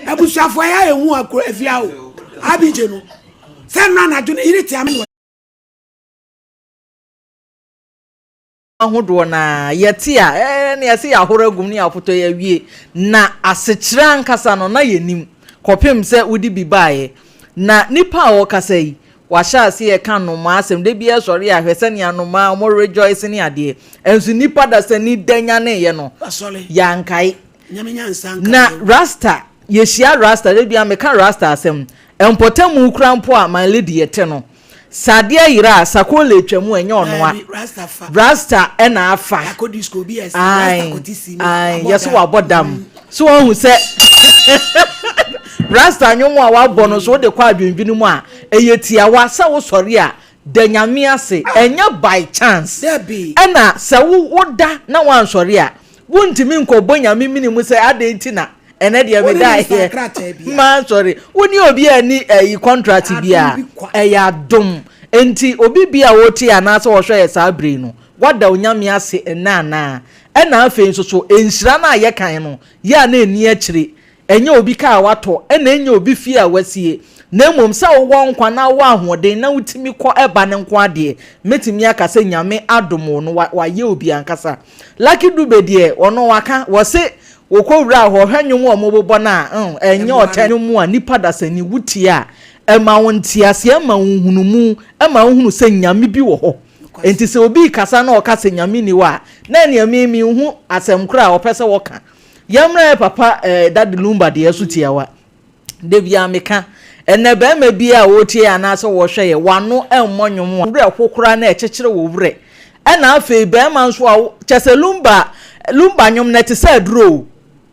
Abusuafo ya ehu akro afia o. Abije no. Se na na dwene yiri tia me. Ahodo na yeti a na yesi ahoragum ne afoto ya wie na asechira nkasa no na yenim kopem se udi bibae na nipa a wokasa yi wahya ase ye kan no ma asem de bia sori ahwese ne anoma mo rejoice ne ade ensu nipa da sani danya ne ye no yankai na rasta yeshia rasta de bia meka rasta asem empotamu krampo a my lady yete no sadia yira sakole twemu enye ono a rasta ena afa akodisco bi esa rasta kotisi ai yeso wabodam so ohun se rasta nyomo a wabɔ no so de kwa adwendwene mu a eyetia wa sa wo sɔre a danyame ase enya by chance ena sa wo da na wan sɔre a wontimi nkɔbɔ nyame minimu se adenti na ene de me da here man sorry woni obi ani yi contract bia ya dom enti obi bia woti anase wo hwɛ sa bre no wada onyame ase ena afa nso so enhyira na ye kan no ya na eni akire enye obi ka wato ena enye obi fi a wasie na mmom sa wo nkwa na wo ahoden na wutimi kɔ eba ne nkwa de metimi aka se nyame adomo no wa ye obi ankasa lucky dube de ono waka wo se wokowura ho hwanwum o mobobo na enye otanwum a nipa dasani wuti a ema wonti ase ema hunhunumu ema hunhunu se nyame bi wo ho enti se obi kasa na okasa nyame ni wa na nyame hu asem kura opese woka yamra papa dad lumba de asutia wa de bia meka enebe ma bi a wotie anase wo hweye wano emmonyum wure kokora na ekekere wo wure ena afi be ma nso a chese lumba nyum na te sa duro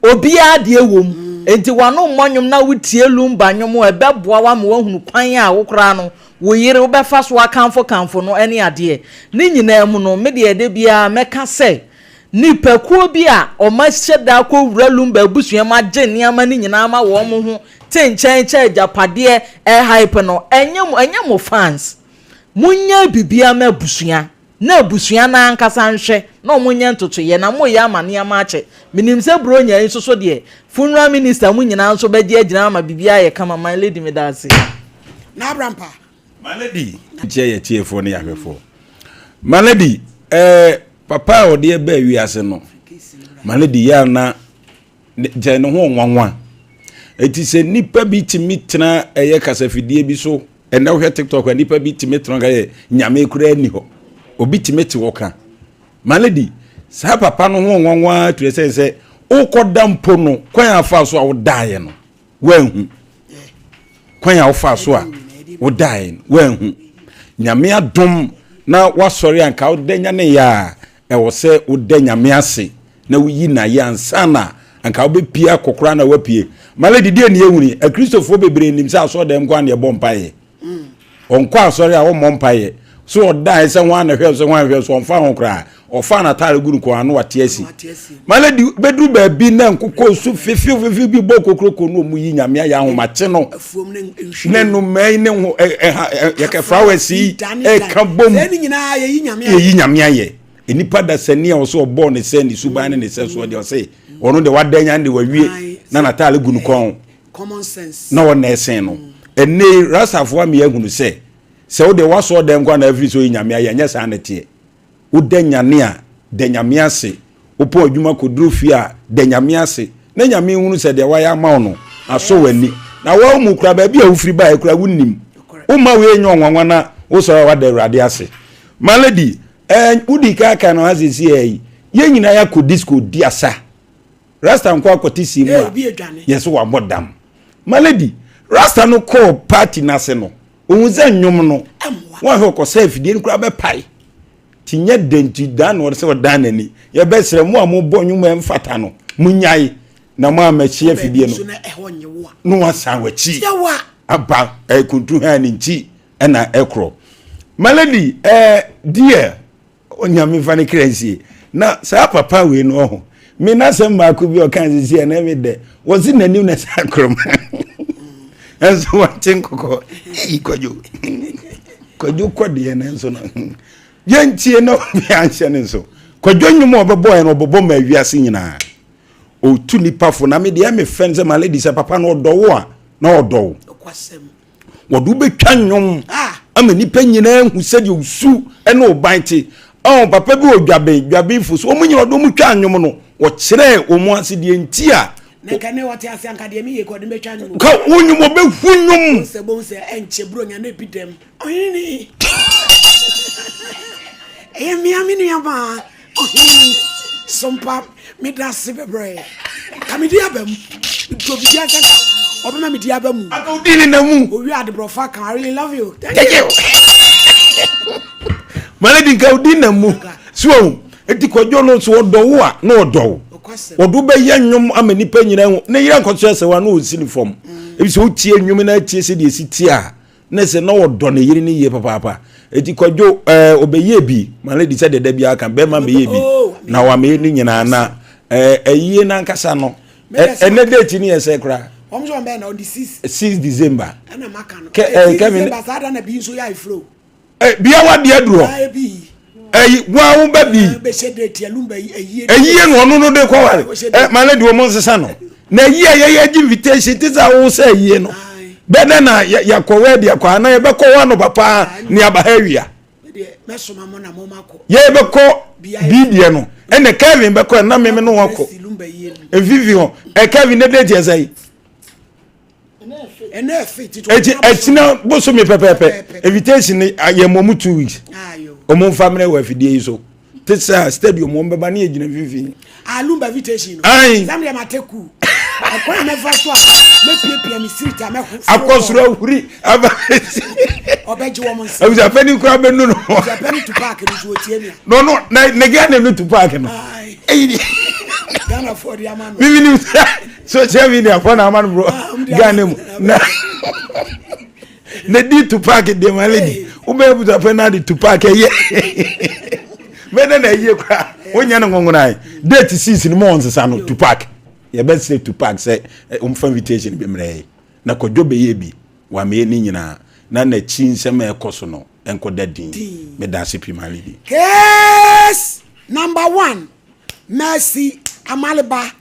obi ade ewom enti wano mmonyum na wutie lumba nyum ebeboa wa ma wahunu kwan a wokora no wo yire wo befa so akanfo no ene ade ni nyina mu no me de bia meka se ni pekuo bi a o ma hyeda ko wura lumba busua ma gye niama ni nyina ma wo mo ho tenchen japade hype no enyem fans munya bibia ma busua na busua na ankasa nhwe na munya ntoto ye na moya amane ama ache minim se bro nya nso so de funeral minister munyina nso beje agina ma bibia ye kama my lady me dase na abrampa my lady je ye tiefo ne yahwefo my lady papa ode ba wiase no my lady ya na je no ho nwanwa eti se nipa bi timi tena eye kasafidie bi so ena wo TikTok nipa bi timi tena ga ye nyame kura ani ho obi timi te woka my lady sa papa no ho nwanwa to se ukoda mpo no kwan afa so a wo daaye no wanhu kwan afa so a wo daaye no wanhu nyame adom na wasori anka wo danya ne ya e wo se wo danya me ase na wo yi na ya ansana anka wo be pia kokora na wapie maladi die ne ehuni a Christopher bebre nim sa so dem kwa ne bompaye onko asori a wo mompaye so odai se wan na hwe so onfa ho kra ofa na tare guru ko anu wate asi maladi bedru ba bi na nkoko su fifi bi bokokroko no mu yi nyame ya ho mache no ne no mai ne ho ya ka flowers ka bom ni nyina yi nyame aye enipa da sani a wo so obo ne se ni suban ne se so de o se ono de wadanya de wawie na natale gunu kon common sense na won na esen no ene rasafo am ya gunu se wo de waso de nkwa na every so nyame aye nya sa na tie wo de nyane a de nyame ase wo po adwuma koduru fi a de nyame ase na nyame hunu se de waya ma no aso wani na wo mu kura ba bi a wo firi ba e kura wunnim wo ma we nyo nwanwa na wo so wa de rade ase malady udi ka na azisi yi ye nyina ya ko disco diasa rasta nko akotisi mu a yeso wa bodam malady rasta no call party na se no ohun ze nwom no wa ho ko safe die nkura be pai tinye denti dan wo se wadan nani ye be sere mu a mo bo nwom emfata no munyai na mo amachie fidie no wa san wachi aba kuntu ha ni nchi na ekro malady dear onyame fane krensie na sa papa we no ho me na sem ma ko bi o kan sisi na me de wosi nanim na sakrom enso watin kokko kojo kode na enso no yentie no bi anhye ne so kojo nyum obebo en obebo ma wiase nyina o tu nipa fo na me de me friend say my lady say papa no do wo a na odo okwasem wodu betwa nwom ama nipa nyina hu se de usu ene obanti papa bi odwabe fu so omunyina odo mu twa nwom no wo kire omu ase de enti a na kane wate ase anka de me ye ko de betwa nwom ka wonyum obehu nwom se bon se enche bro nya na bidem Oheneni mi amini aba Oheneni Sompa midase bebre kamidi abam to bidia kaka obema midi abamu akodi na mu owi ade brofa kan I really love you thank you maladi ka odi na mu so eti kojo no so odo wo a na odo odo be ye nwom amani pa nyina hu na yira nkoso ese wa na osini fom ebi so tie nwom na tie se de esi tie a na se na odo na yiri ni ye papa eti kojo obeye bi maladi se de bia kan be ma be ye bi na wa me ni nyina na eyiye na nkasa no ene date ni ese kra omjo mbe na on the 6 December ana maka no Kevin December na bi so ya iflo bia wa de aduro wa wo ba bi be she date alumba eyiye no no de kwa wale maladi wo mo nsesa no na eyiye ye invitation tiza wo say eyiye no be na ya ko we de kwa na ye be ko wa no papa ni abahawia meso mamo na mo mako ye be ko bidie no ene Kevin be ko na me no wako vivi ho Kevin de date say etina boso me pepepe invitation ye momu 2 weeks omo family we fidie so tesa stadium mo beba na ejina vivi alumba invitation zamle mateku akwa me fa so me piepia mi street a me akosuro huri aba obeji wo monse abuja afani kura be no no afani to park no so tie me no na ga na to park no eh Ghana for the amano vivi social media for na amano bro Ghana mu na di to park de malady ube abuja afani to park ye mena na ye kwa wonya na ngongona date 6 ni months sa no to park ye best say to park say invitation be mre na kojo be ye bi wa me ni nyina na chi nsem e koso no enko dadin me da sipi malidi case number 1 Mercy Amaliba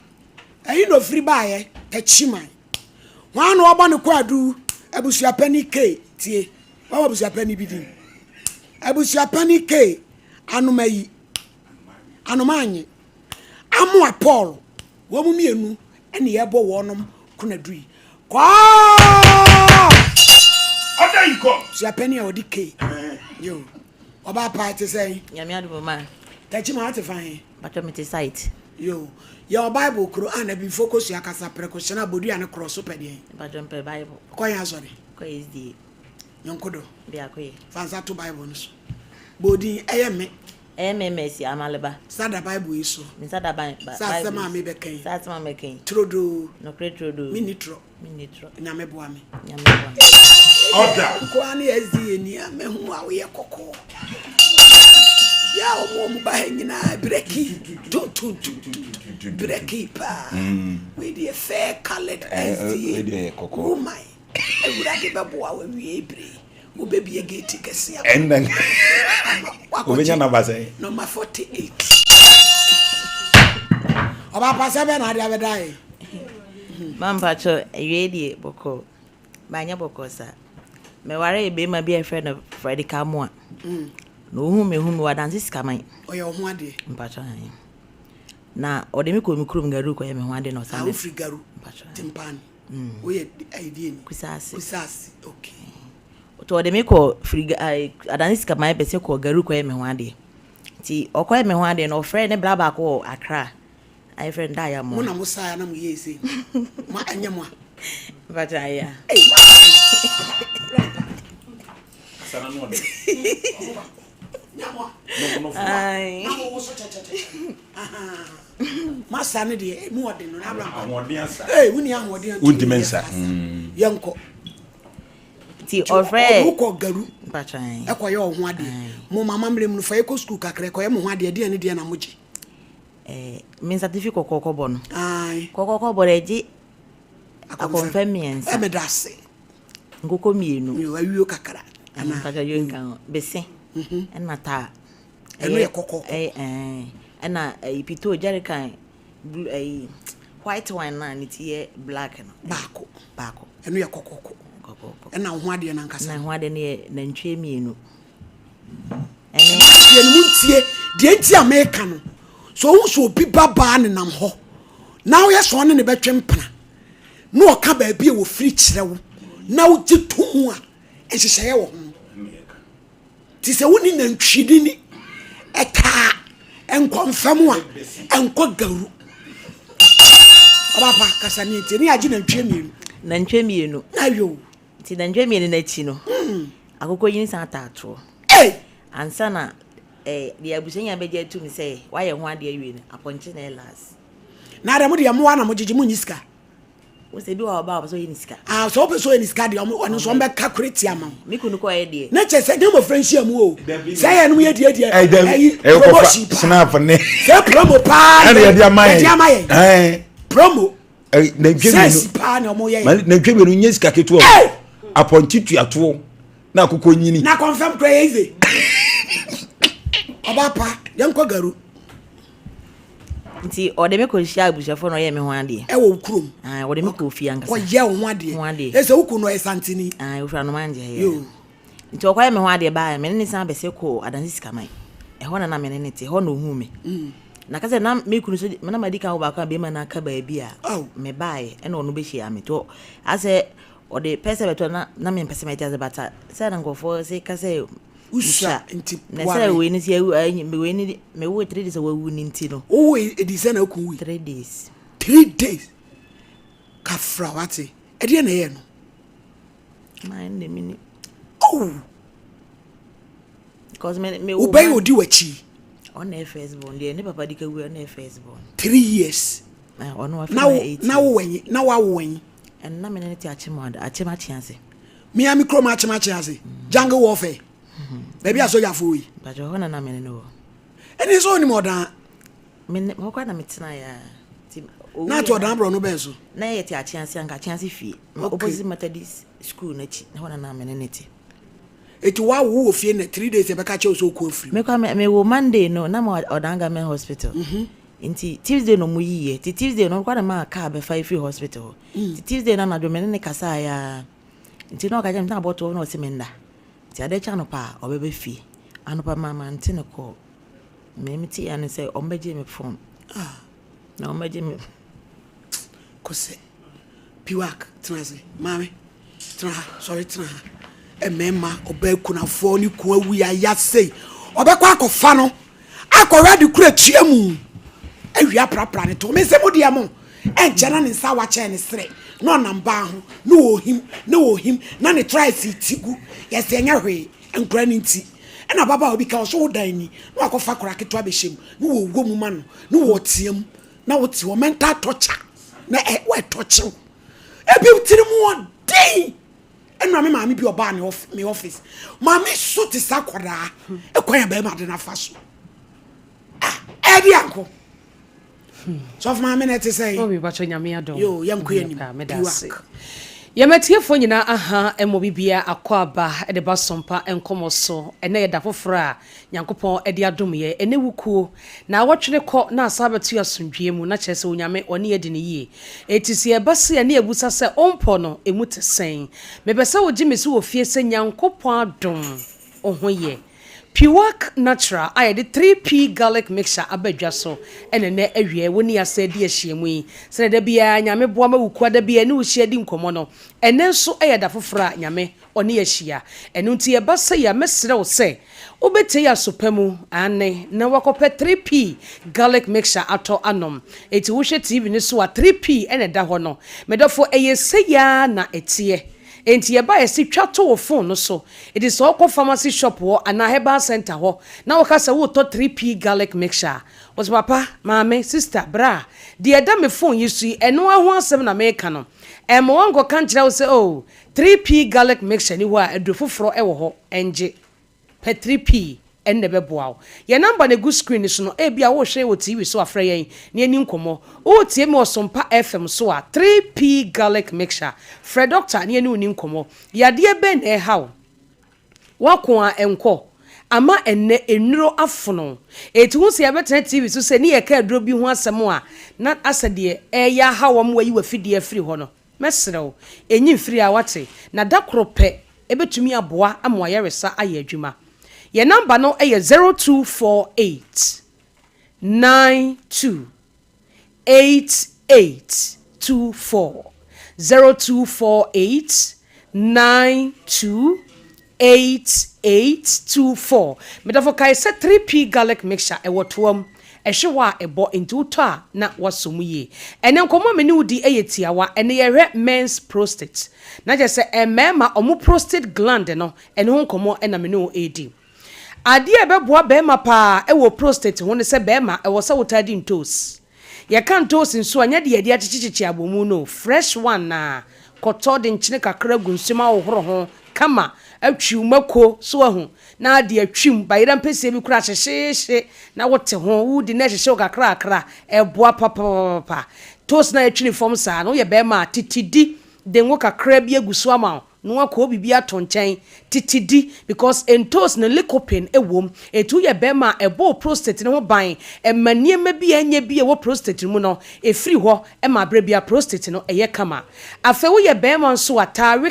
no free buy Pechima one oba ne kwadu abusua pani k tie wa abusua pani bidin abusua pani k anumayi anumanye amwa Paul wo mu mienu ene yebo wonom kunadui kwa oda iko sia pani odi k yo oba party say nyame adu ma Pechima ate fine batomete site yo your Bible Quran be focus ya kasa precaution abodu ya ne cross pede batompe Bible ko ya sorry ko SD yonkodo be akoye fanza to Bible no so bodi eyeme MMS Amaliba sada Bible iso sada Bible sada ma me bekan sada ma mekan trodo no trodo minitro nyame boa me order ko ani SD ni amehu a we kokko ya omo ba nyina breki tu breki pa we dey fair colored SD oh my everybody be boa we ebre wo baby gate kese ya enden obenya na base number 48 oba pasa be na dia be dai mamba cho ewie boko banya boko sa me ware ebe ma bi e friend Freddy Kamwa no hu me wa dance sikaman oyo ho ade mpacho han na ode mi ko mi krum garu ko ye me ho ade no sa me free garu mpacho timpani we idea ni kusasi okay to ode mi ko free dance sikaman be se ko garu ko ye me ho ade ti okoye me ho ade no friend ne bla ba ko Accra ai friend da ya mo na musa ya na mu yesi ma anyamwa mpacho ya sana no ai masa ne de mu ode no na bra amodin asa wuni amodin undimensa yanko ti ofre ko garu patran ekoye ho ade mo mama mrem no fa eko school kakra ekoye mo ho ade de ne de na moji min certificate kokoko bono ai kokoko boreji akonfirm miensa emedase ngoko mienu yo awiyo kakra ana kaja yo nkan bese ena ta eno ye kokoko ena ipito jerican white wine na niti black no. Baako. Eno ye kokoko. Ena ho ade na nkasa. Na ho ade ne na ntwe mienu. Ene ye no muntie de nti America no. So wo so obi baba ne nam ho. Na wo ye so ne betwe mpana. Na o ka ba bia wo firi kire wo. Na wo gitu hu a ehyehyeye wo ho. Ti se woni na ntwidi ni eka enkonfam a enko garu. Papa kasani ti ni agi na ntwe mienu. Na ntwe mienu. Ayo. Ti na ntwe mienu na chi no. Akoko yin san tato. Ansa na the abusenya beje tu mi say why ye ho ade awie ni aponche na elas na da mo de mo wa na mo gigi mu nyiska wo se bi wa ba so yin sika so be so yin sika de ono so be calculate ama mi kunu ko ye de na che se dem mo friendship mu o say ye no ye de promotion snap ne say promo pa na ye de amaye promo na dwemi pa na mo ye na dwemi no nyiska ketu aponche tuato na akoko nyini na confirm crazy Obapa yanko garu nti ode me ko hia abushafo no ye me ho ade wo kurom ode me ko fia ngasa ko ye ho ade ese wuku no esantini wo no manje he nti okwa me ho ade ba me ne san bese ko adansi sikaman ho na me ne te ho na ohu me na kase na me kunu so na madika wo ba ka be ma na aka ba bia me bae e na ono be hia me to ase ode pese beto na me pese me tiaze bata se na ngofo se kase Usha nti na say we ni se we ni me wo 3 days awu ni nti no o we edise na ku 3 days 3 days ka fra wate e de na ye no man de mini because me wo bay odi wachi on FS born de ne papa dika wu on FS born 3 years ono wa na wo wenyi na wa wo wenyi en na me ne ti achimada achima chianse mi ami kroma achima chianse jungle warfare baby aso ya foyi ba jo hona na me no eni so ni modan me ho kwa na metina ya ti na to dan bro no be so na ye ti achianse anga achianse fie opposite methodist school na chi hona na me ne ti eti wa wo fie na 3 days e be ka che so ko free me kwa me wo Monday no na ma odanga men hospital inti Tuesday no mu yiye ti Tuesday no kwa na ma ka be 5 free hospital ti Tuesday na do me ne kasa ya inti no ka jam na boto no semenda ti ade cha no pa obebe fi anopa mama ntine ko me meti ane say ombeje me phone na ombeje me ko se piwak traze mame tra sorry tra emema obeku na fo ni ku awu ya sei obekwa akofa no akọrọ de kura tuamu awia prapra ne to me se mo de mo enche na ne nsa wa che ne sere no namba ho no ohim na ne try si tigu yes enya hwe enkura ne nti na baba obi ka so dan ni no akofa kora keto abehiem no wo gwo mu ma no wo tiem na wo ti wo mental torture na we torture ebi tiri mu odin enu me maami bi oba ne me office maami so ti sakoda ekwan ya ba ma de na faso edi anko so of my minute say o bi bacho nyame adom yo yanko yani yamatiefo nyina aha emo bibia akwaba de ba Sompa Nkomo so ene yeda fofora nyankopon ede adom ye ene wukuo na wotwene kɔ na asabetu asundwie mu na kyerɛ sɛ onyame ɔne yedi ne yie etisi ebase ene ebusa sɛ ompo no emu tesen mebɛsɛ wo gimesi wo fie sɛ nyankopon adom ohoye Piwak natural I the 3P garlic mixture abadwa so ene ne awie woni asa di ahyiemu yi sɛ da bia nyame boa ma wukua da bia ne wo hia di nkomo no ene nso da fofora nyame ɔne ahia eno nti eba sɛ ya mesrɛ wo sɛ obete ya sopamu ane na wakɔpɛ 3P garlic mixture ato anom eti wo hwɛ TV ne so a 3P ene da hɔ no medofo sɛ ya na etie enti ye ba yesi twato wo phone no so it is all pharmacy shop wo ana herbal center ho na wo ka se wo to 3P garlic mixture was papa mama sister bra de eda me phone yisu eno aho asem na me ka no em wongo kan kire wo se oh 3P garlic mixture ni ho a edo foforo e wo ho enje pe 3P enne beboa ye number na go screen so no e bia wo hwe wo TV so afra yen ne ani nkomo wo tie me Sompa FM so a 3P garlic mixture Fred doctor ne ani uni nkomo ya de be na e hawo wako a enko ama enne enuro afono eti hu se yabetena tv so se ne ye ka aduro bi ho asem a na asade eya hawom wayi wafidi afiri ho no mesrew enyi mfiri a wate na dakrope ebetumi aboa ama yaresa aye adwuma ye number no eye 0248 92 8824 0248 92 8824 medafo kai se 3p garlic mixture e wotoam ehwewa ebo into to a na wasomu ye ene nkomo me ni udi eyetiawa ene yehwe men's prostate na je se emema omu prostate gland no ene ho nkomo ena me no edi ade ebeboa bema pa ewo prostate ho ne se bema ewo se wotadi ntos ye kan tos nso anya de yedi achichichi abomu no fresh one na koto de nchine kakra gunsuma ohoro ho kama atwiumako so ahu na de atwim bayira mpese bi kura hyehye na wote ho wudi na hyehye kakra akra eboa papa tos na atwini form sa no ye bema titidi de ngo kakra bi aguso ama no akọ bibi ato nchen titidi because entos na lycopene ewom etu ye bema ebo prostate ne ho ban emaniema bi anya bi ewo prostate mu no efiri ho ema bra bia prostate no eye kama afa wo ye bema nso atare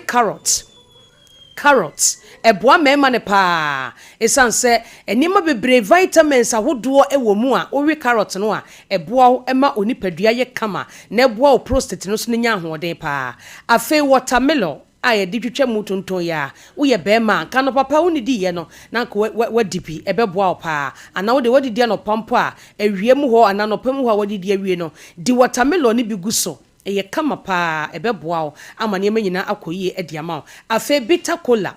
carrots eboa mema ne pa esanse enima bebre vitamins ahodo ewo mu a owe carrot no a eboa ema onipadua ye kama na eboa o prostate no so nya ahoden pa afa watermelon aye di twetwa mu tonton ya wo ye bema ka no papa wo ni di ye no na ko wadipi ebeboa pa ana wo de wadidi no pampo a awiem ho ana no pam ho a wadidi awie no di watermelon ni bi guso eye kama pa ebeboa ama ne manyina akoyi ediama afa bitter cola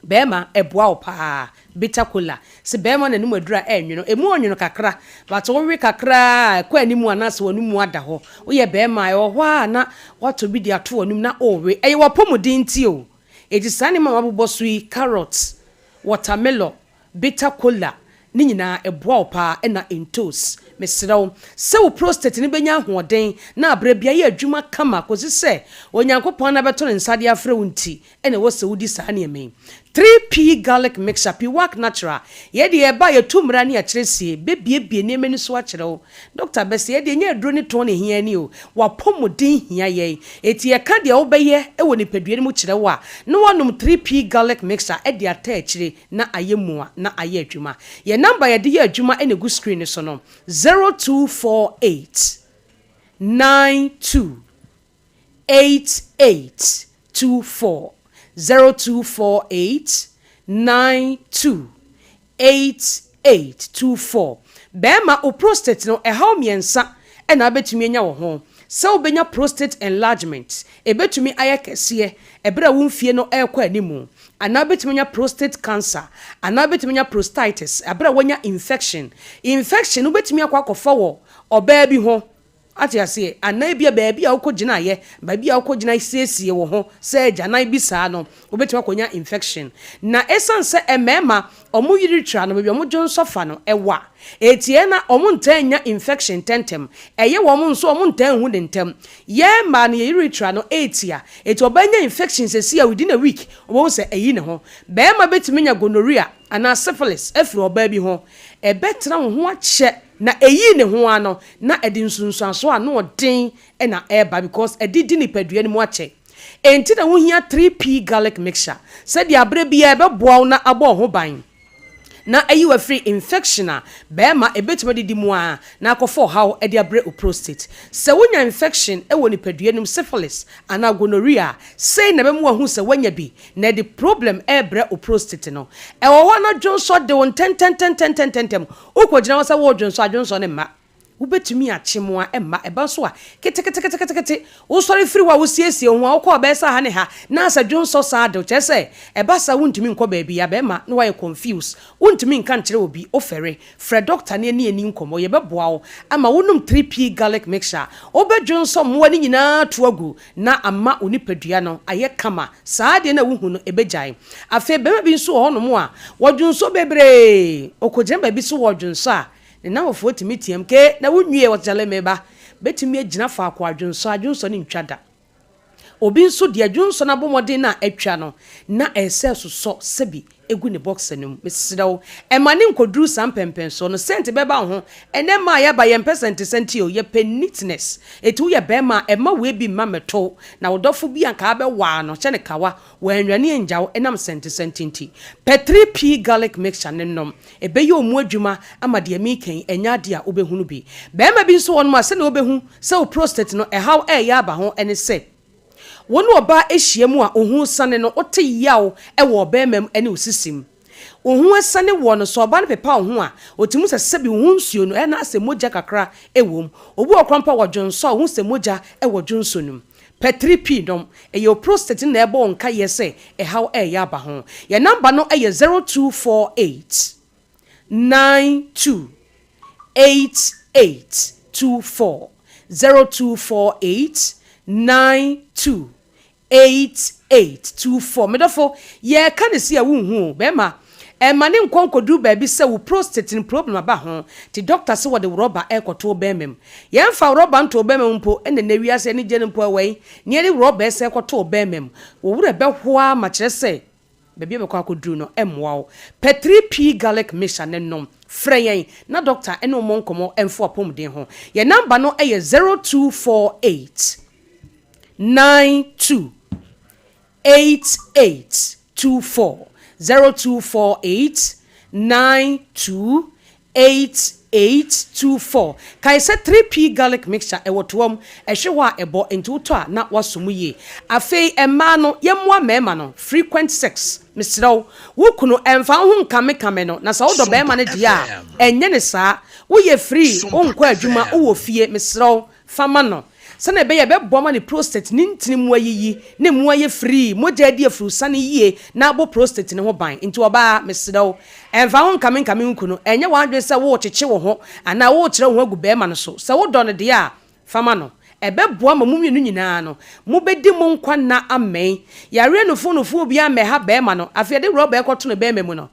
bema eboa pa bitter cola se bema na nimu adura enwono emu onwono kakra but wo we kakra kwa animu anase wanimu ada ho wo ye bema e ho a na wato bi di ato wanum na owe eye wapomudin ti o eji sane ma wabobosui carrots watermelon bitter cola ni nyina eboa pa na entos mesrew se wo prostate ni benya hoden na abra bia ye adwuma kama kosi se onyankopon na beto nsade afre wonti ene wo se wudi sa ne eme 3p garlic mixture pi work natural ye de eba ye tumra ne akyeresie bebiebie ne meni so akyerew doctor bese ye de nya aduro ne to ne hia ni o wapomodin hia ye eti ye ka de wo beye e wo ne padue ne mu kyerew a no wonum 3p garlic mixture e de ata akyire na ayemua na aye adwuma ye number ye de ye adwuma ene gu screen so no 0248 92 8824 0248 92 8824 bema o prostate no ehaw miensa e na betumi anya wo ho se obenya prostate enlargement ebetumi ayekese ebra wo mfie no ekọ animu ana betumi anya prostate cancer ana betumi anya prostatitis ebra wonya infection obetumi akwakofa wo oba bi ho ati ase ana bia baabi a wokogina ye baabi a wokogina siesie wo ho se agyanan bi saa no obetuma konya infection na esanse emema omu yiri tra no baabi omu jonsofa no ewa etie na omu ntanya infection tentem eye wo mu nso omu ntan hu de ntem ye ma na yiri tra no etia eti obanya infection sesi a within a week obo se eyi ne ho bema betumi nya gonorrhea ana syphilis efiri oba bi ho ebetra wo ho ache na eyi ne ho ano na edi nsunsuanso a no odin na eba because edidi ni padua ni mu ache enti na wo hia 3p garlic mixture said ya abre bia ebeboa na abo ho ban na ayi wa free infection a bema ebetima didi mu a na akofo how e de abre o prostate se wonya infection e woni padua nim syphilis ana gonorrhea say na bemu ahu se wonya bi na the problem e bre o prostate no e wo ho na dwonso de won ten ukogina wasa wo dwonso ne ma ubetumi achimwa emma eba so a kete wo sori firi wa wo siesie ho wo ko be sa ha ne ha na asa dwonso sa de chese eba sa wuntumi nko ba bi ya be ma no why confused wuntumi nka nkire obi ofere fre doctor ne ani nkomo ye beboa wo ama wonum 3p garlic mixture obe dwonso mo ani nyina to agu na ama onipadua no aye kama saa de na wuhu no ebegyan afa be bi nso ho no mo a wo dwonso bebre okogyen ba bi so wo dwonso a na wofo timi tiemke na wunwie wotale meba betimi agina fa akwa adwonso ne ntwada obi nso de adwonso na bomode na atwa no na ese so sebi egu ne box no mesrew e ma ne nkoduru sam pempen so no sent beba ho ene ma ya ba ye percent o ye pe neatness etu ye be ma e ma we bi ma meto na wodofo bi anka be wa no che ne kawa wanwane njaw enam sent nti pe 3p garlic mixture ne nom e be ye omu adwuma ama de mi kan enya de a obehunu bi be ma bi nso won ma se na obehu se o prostate no e how e ya ba ho ene se wonu oba ehyiemu a ohun sane no ote yaw e wo obemam ene osisim ohun sane wo no so oba ne pepa ohun a otimu se sebi ohun suo no e na ase moja kakra ewom obu okrampa wodwonso ohun se moja e wodwonso num P3P dom e your prostate na ebo nka yese e how e ya ba ho ye number no e 0248 92 8824 0248 92 8824 medofo ye ka ne sia wunhu be ma e mane nkonkodu ba bi se wo prostate problem aba ho ti doctor se wo de rubber e koto be mem ye mfa rubber nto be mem mpo ene na wiase ne gye ne mpo awai ne ye rubber se koto be mem wo wure be hoa ma kire se be bi be kwa kodu no emwa P3P garlic mixture ne nom freyen na doctor ene mo nkomo emfo apomden ho ye number no e 0248 92 8824 0248 92 8824 kai se 3p garlic mixture e wotom e hwewa ebo enti to a na wasomu ye afei emma no yemwa mema no frequent sex misraw wukunu emfa ho nkame no na sa wodo be ma ne dia enye ne saa wo ye free onkwa adwuma wo fie misraw fama no sana be ye be boma ni prostate ni ntini mu ayiyi ne mu aye free moja di afru sane yie na abo prostate ne ho ban nti oba mesedaw enfa ho nkame nkunu enye wadwe se wo cheche wo ho ana wo kire wo agu be ma no so se wo do no de a fama no ebe boa ma mumyenu nyina no mu bedi mu nkwa na amen yare no fu bi ame ha be ma no afede roba ekoto no be memu no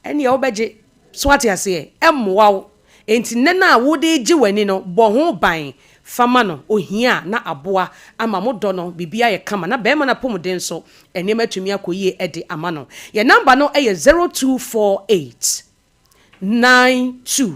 ene ye wo beje so ate ase emwa enti nena wo de gi wani no bo ho ban fama no ohia na aboa ama modo no bibia ye kama na be ma na pomden so ene matumi akoyie ede ama no ye number no e 0248 92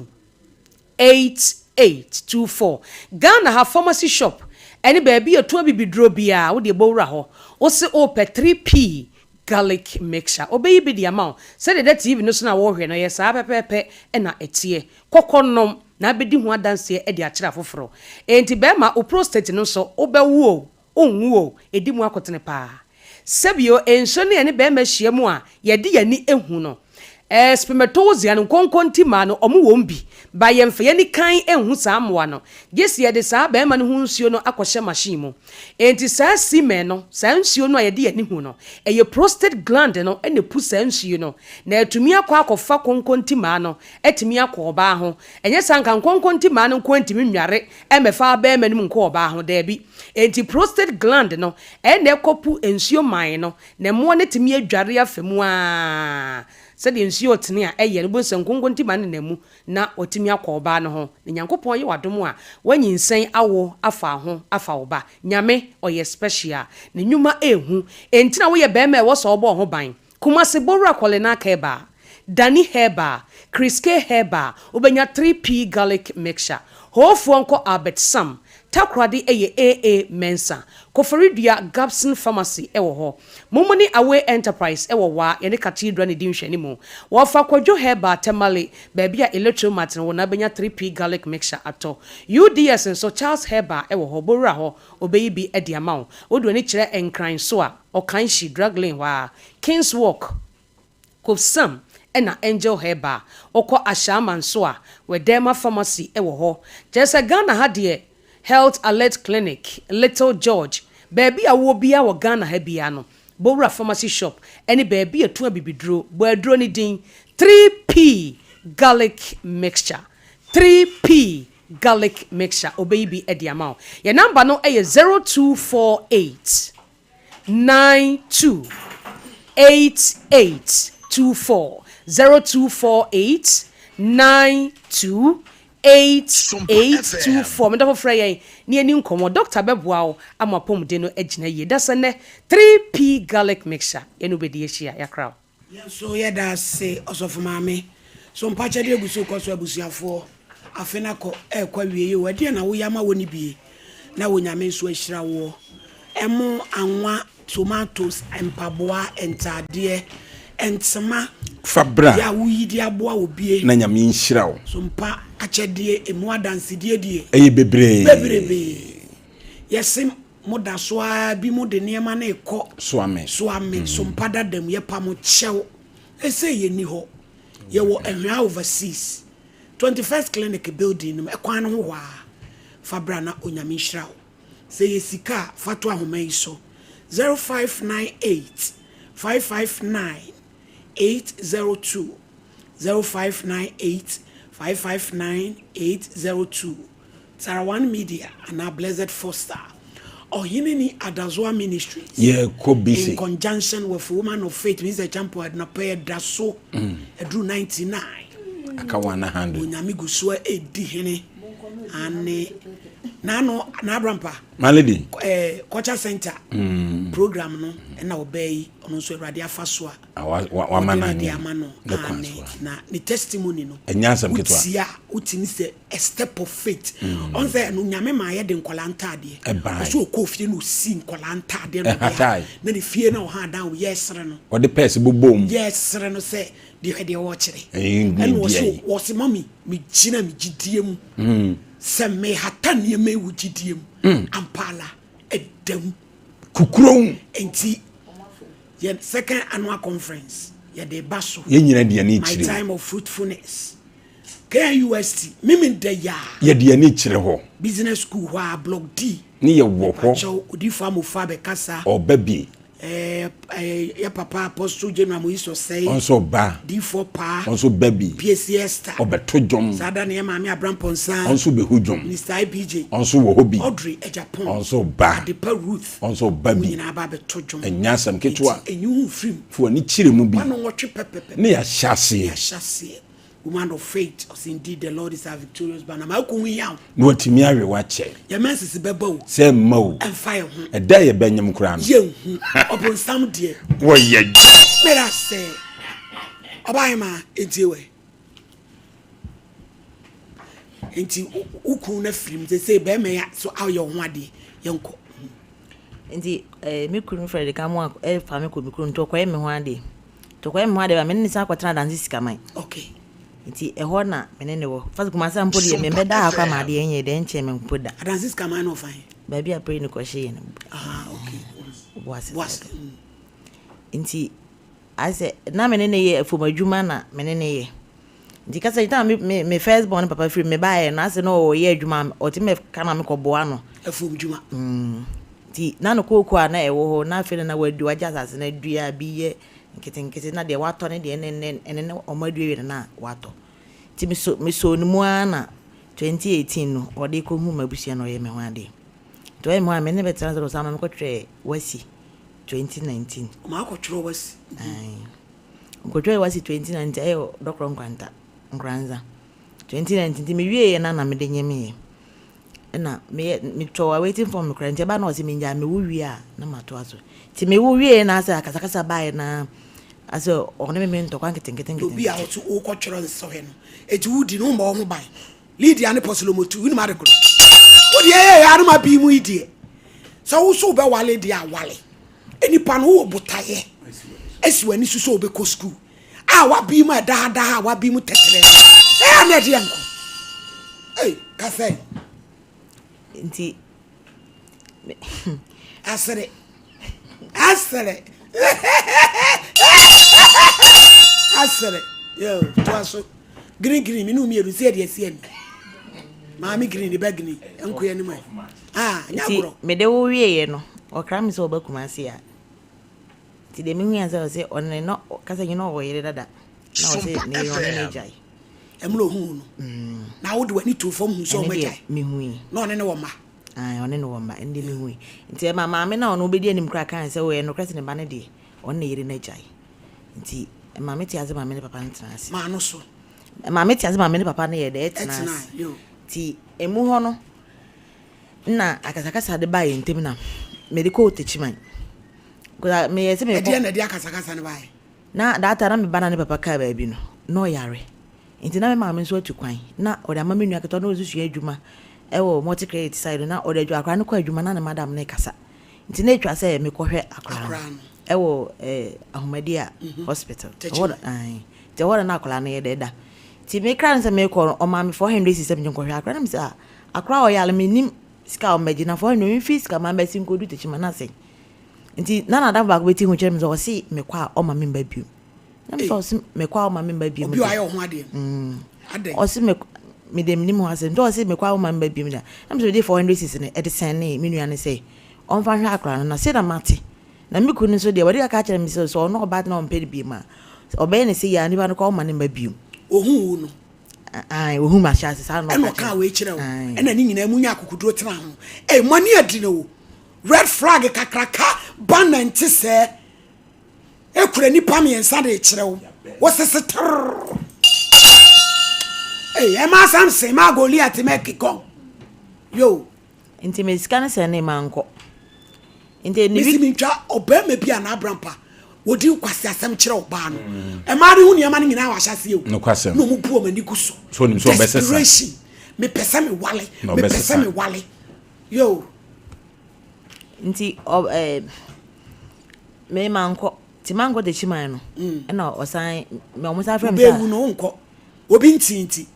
8824 Ghana ha pharmacy shop ene baby eto bibidro bia wo de bowra ho wo se o pe 3p garlic mixture obeyi bi de ama se de TV no so na wo hwe no ye sa pepepe e na etie kokonom na bedi ho adanse e de akira foforo enti be ma o prostate no so obewu onwu edi mu akotene pa sebio enso ne ene be ma hyiamu a ye de yani ehu no spermatozoa no konkonti ma no omo wombi ba ye mfa yani kan ehu sa amwa no gesi ye de sa be ma no hu nsuo no akohye machine mu enti sa semen no sa nsuo no ye de yani hu no ye prostate gland no ene pu sa nsuo no na atumi akofa konkonti ma no etumi akoba ho enye sanka konkonti ma no kwantimi nware emefa ba ma no nkoba ho da bi enti prostate gland no ene kopu nsuo man no na mo ne timi adware afemu a se de nsuo otene a eye no bo sankonkonti ma no namu na otimi akoba no ho ne nyankopon ye wadom a wanyinsen awo afa ho afa oba nyame oye special ne nyuma ehu enti na wo ye be ma e wo so obo ho ban kuma se borura kwole na ka eba Dani Heba, Kriske Heba, ubenya 3p garlic mixture. Hofu anko Albert Sam, takradi eye AA Mensa. Koforidia Gabson Pharmacy ewo ho. Mumani Away Enterprise ewo wa yene cathedral ni dinhwe ni mu. Wafa kwadwo Heba temale babia electromat wona benya 3p garlic mixture ato. UDS so Charles Heba ewo ho borura ho obeyi bi edi ama wo. Odu ani kire enkran so a okanshi drug lane wa. Kings Walk. Kofsam ena Angel Heba oko Ashaman so a Wedema Pharmacy ewo ho. Jese Ghana ha de Health Alert Clinic Little George baby a wo bia wo Ghana ha bia no Bowra Pharmacy Shop eni baby etu abibidro bo adro ni din 3p garlic mixture 3p garlic mixture obeyi edi amount your number no e 0248 92 8824 0248 92 8824 me da frey ni ani nkomo doctor beboa wo amapom de no agina ye da se ne 3p garlic mixture enu bedi ehia yakra So yɛda ase ɔsɔfo maame so mpakyɛ de agusu kɔ so abusuafoɔ afena kɔ ɛkɔ wie yo ade na wo yama woni bie na wo nyame nso ahyira wo ɛmo anwa tomatoes empaboa entadeɛ entsema fabra ya wo yidi aboa obie na nyame nhyira wo so mpa akyɛdeɛ emu adansedie die ɛyɛ bebrebe yesim moda so a bi mo de niema na ekɔ so ame so mpa dadam ye pa mo kyɛw ese ye ni ho ye wo ehwa overseas 21st clinic building no ekwan no ho wa fabra na onyame nhyira wo se ye sika fato ahoma yi so 0598 559 802 0598 559 802 Tarawan Media and our Blessed Foster Oheneni Adazoa Ministries. Yeah, in conjunction with Woman of Faith, Mr. Champo had not paid Daso, drew 99. Akawana handle. Unyamigu swa edihene and Nano Nabrampa. Malady. Culture Center program no and now obey on so Radia Faswa. Wamana na ni testimony no. Enyasam kitwa. Utia utinise a step of faith. On say no nyame ma ye de nkolanta de. So okofie no si nkolanta de no. Na ni fie na o ha dan yesre no. O de pese bobom. Yesre no say de he de wo kire. And wo se mami me gina me gidie mu. Se me hatane me wu gidie mu. Ampala edam kukron enti ye second annual conference ye de baso ye nyina de ani my chire time of fruitfulness KUST mimi de ya ye de ani chire ho business school ho a block D ni ye wo ho cho odi famu fa be kasa obabi ya papa apostle general Moiso say onso ba D4 pa onso baby PCS star obeto jom sada na maami Abraham Ponsan onso be hujom Mr IBJ onso wo hobi Audrey Ejapon onso ba Adepa Ruth onso babi nyina ba be to jom enyasam ketwa enyu frim fu ani chire mu bi wano wotwe pepepe ne ya hyase woman of faith as indeed the Lord is our victorious banner ma ko wi yaw no atimi awe wa che ya message beba wo se mawo and fire ho eda ye banyam kura no ye hu upon some dear wo ye let us say obaima entiwe enti ukun na frim say be me ya so aw ye ho ade yenko enti me kunu Fred kamo fa me ko me kunu to kwa me ho ade to kwa me ho ade ba me ni sa kwatra dansi sikaman okay nti eho na menene wo fast kuma sa mpo de me beda akwa ma de enye de enche me mpoda adansis kama no fine ba bia pray ni ko hye ne okay was nti ase na menene ye afomadwuma na menene ye nti kasa ita me first born papa free me ba ye na ase no ye adwuma o ti me kana me ko boa no afomadwuma nti na no koku a na ewo ho na afi na wadu agya asase na dua bi ye nkete na de wato ne de ene omadue na wato ti me so ni mu ana 2018 no ode ko hu mabusia no ye me ho ade to e mo a me ne betra so sama me ko twe wasi 2019 ma ko tro wasi ko twe wasi 2019 ayo dokro nkranza 2019 ti me wie ye na me de nyeme na me to waiting for me kranje ba na o si me nja me wo wie a na mato aso ti me wo wie na asa akasakasa bae na aso one me ntokwa nkete obi a otu o ko twero nso he no eti wudi no mba ho ban Lydia ne posolomotu wini ma de kro wodi ye ya ma bi mu idie so wo so be wale dia wale eni pa no wo botaye esiwani suso obe ko school wa bi mu da wa bi mu tetere na de yanko kafe nti asere yo twaso green minu mi eru se de ase en maami green de bagni enko ya ni mai nyaburo me de wo wie ye no o kra mi so obakuma se a ti de mi hu ya se onne no kasa yi no wo yire dada na o se ne yo ne jai emlo hu no na wo de wani to fom hu so majai mi hu no ne wo ma one no wo ma ndi mi hu nti mama me na ono obedi anim kra kan se wo ye no krese ne ba ne de onne yire na jai nti mama ti aze mama ne papa ntrasi ma no so mama ti aze mama ne papa ne ye de etinasi ti emu ho no na akasakasa de ba ye ntem na medical techiman ko me ye se me ko de na de akasakasa ne ba ye na data na me bana ne papa ka ba bi no yare nti na me ma me so atukwan na o da ma me nua keto na ozusu adwuma ewo multi credit side na o da adwa akra ne kwa adwuma na madam ne kasa nti na etwa se me kohwe akra ewo Ahomadia hospital te wora na akra na ye da ti me kra nse me ko o ma me 467 nkohwe akra na me se akra o yale me nim sika o magina 400 fees ka ma mbesi nkodu te chima na se nti na da ba ko beti hu kire me so si me kwa o ma me mba biu na me so si me kwa o ma me mba biu obi ayo ho ade ade o si me dem nim ho asem do si me kwa o ma mba biu da na me so dey 400 ne e de sen ne me nua ne say on fa hwa akra na se na mate na me kunu so dey wadi ka kire me so no ba na on pedi bi ma obey ne say ya ni ba no kwa o ma ne mba biu ohun no ohun ma sha sa no eno ka we kire wo ena ni nyina munya akukuduro tena ho mani adi no red flag kakraka banner nti se ekure ni pam yensa de kire wo sese ema sam se ma Goliath mekiko yo nti me scan se ne manko nti ni bi mi twa obema bia na abrampa wodi kwase asem kire oba no ema de hu niam na nyina wa hyase yo no kwase no mu buo mani kuso so nim so besesa me pesa me wale yo nti me manko ti mango de chiman no na osan me omusa frem sa be no nko obi ntinti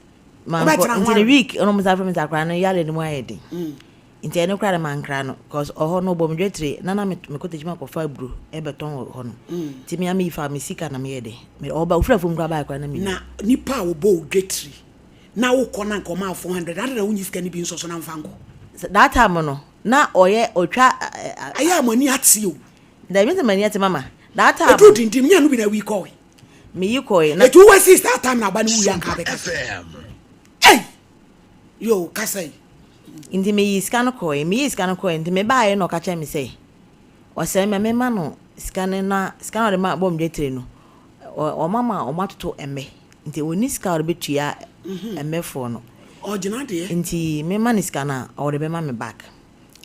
manko nti the week no omusa frem sa kra no yale ni mu ayede nti eno kra man kra no cause oho no bom dwetire na me ko te chima ko fa bru e beton ho no ti me am ifa me sika na me yede me oba ufra fom kra ba kra na me na nipa wo bo dwetire na wo kona nko ma 400 ada na wonyi sika ni bi nso so na mfango that time no na oye otwa aya mani ati o da mi mani ati mama that time edu dindim nya no bi na we call me yi koi na edu we see that time na ba ni wuya nka be ka yo kasai indi me yi scan koi indi me ba ye no ka cha me say o se me ma no scan de ma bom de tre no o mama o matoto emme nti oni scan de betua emme fo no original de nti me ma ni scan na o de be ma me back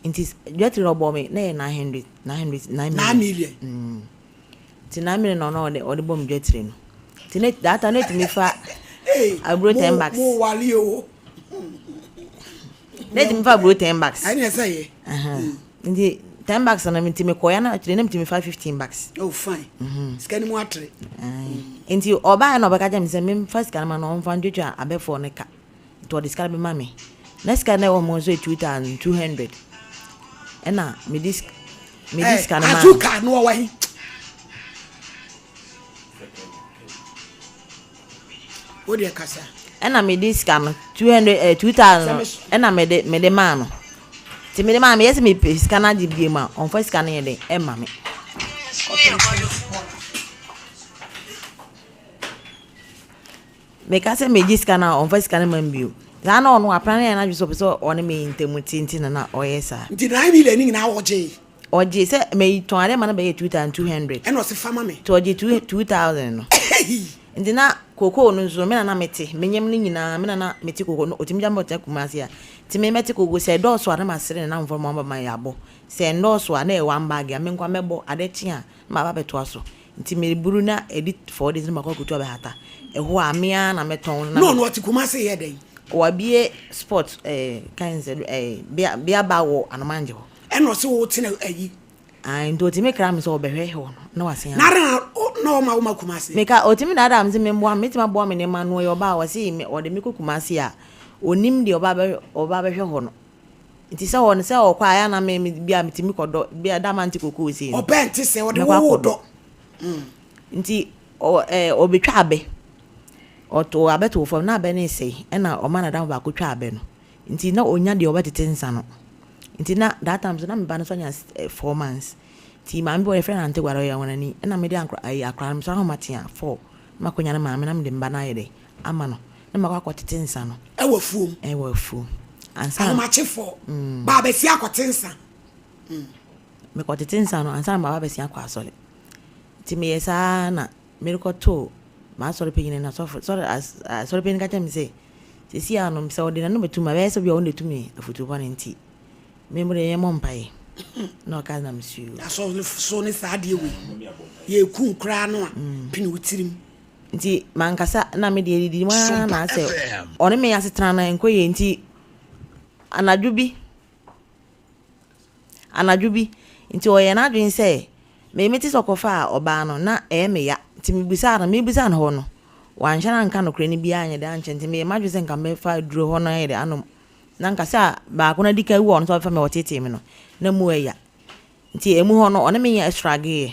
nti dwetire obo me na 9 million ti 9 million no de bom dwetire no ti net data net me fa abro 10 bucks mo wali o net me fa abro 10 bucks ani say nti 10 bucks na me ti me koya na actually na me ti me fa 15 bucks oh fine scan mu atre nti oba na obaka jam se me first scan ma no on fa dwetwa abefo ne ka to discard be mame next scan na wo mo so 2200 ena me disc scan ma azuka no wa hi odi kasa ena me disc scan 200 2000 ena me de ma no ti me de ma me yes me scan di bie ma on first scan ye de e ma me me ka se me disc scan on first scan ma bio za na onu apran na ju so on me ntemu tinti na oyesa nti 9 million ni na oje se me ton are ma na be 2200 eno se fama me to oje 2000 no ndi na koko no nso me na mete menyem ni nyina me na mete koko no otimi jambo ta kumase a ti me mete koko se do so na masere na mfo mo ma yabo se ndo so na e wan bag ya me nkwa mebo adechi a ma ba beto aso nti me buru na edit for this ma koko to be hata e ho amia na meton na no oti kumase ye den wabie sport kinds bia ba wo anamanje ho eno se wo tena ayi ndo ti me kra me so obehwe ho no wase ya na no ma kumase meka otimi na adam se me mboa meti ma boa me ne ma no yo ba wase me ode me kumase a onim de oba behwe ho no nti se won se okwa ya na me bia metimi kodo bia damanti koku si o benti se ode wo do nti obetwa abe oto abeto fo na abe ne se na o mana dam ba ko twa abe no nti na onya de obetete nsa no nti na that time so na me ba no so nya 4 months ti ma mbi o friend ante gwaro ya wonani na me de akra me so ha matia 4 makonya na ma me na me de mba na yede ama no na makwa tete nsa no e wa fuom ansa ma che 4 ba be si akote nsa me ko tete nsa no ansa ma ba be si akwa asole ti me yesa na me ko to ma sori pegine na so sori pegine ka tem se si ano me so de na no betuma be so bi o ndetumi afutu bone nti me mo de ye mo mpae no ka na msiu aso so ne sa de we ye ku kra no a pini wutirim nti mankasa na me de didi ma na se one me yasetran na enkoye nti anadwo bi nti oye na adwen se me meti sokofa oba no na me ya nti me bisa na ho no wan hana nka no kra ni bia anye de anche nti me madwe se nka me fa duro ho no ye de anom na nkasa ba ko na dika wu on so fa me wotete me no na mu ya nti emu ho no one me ya struggle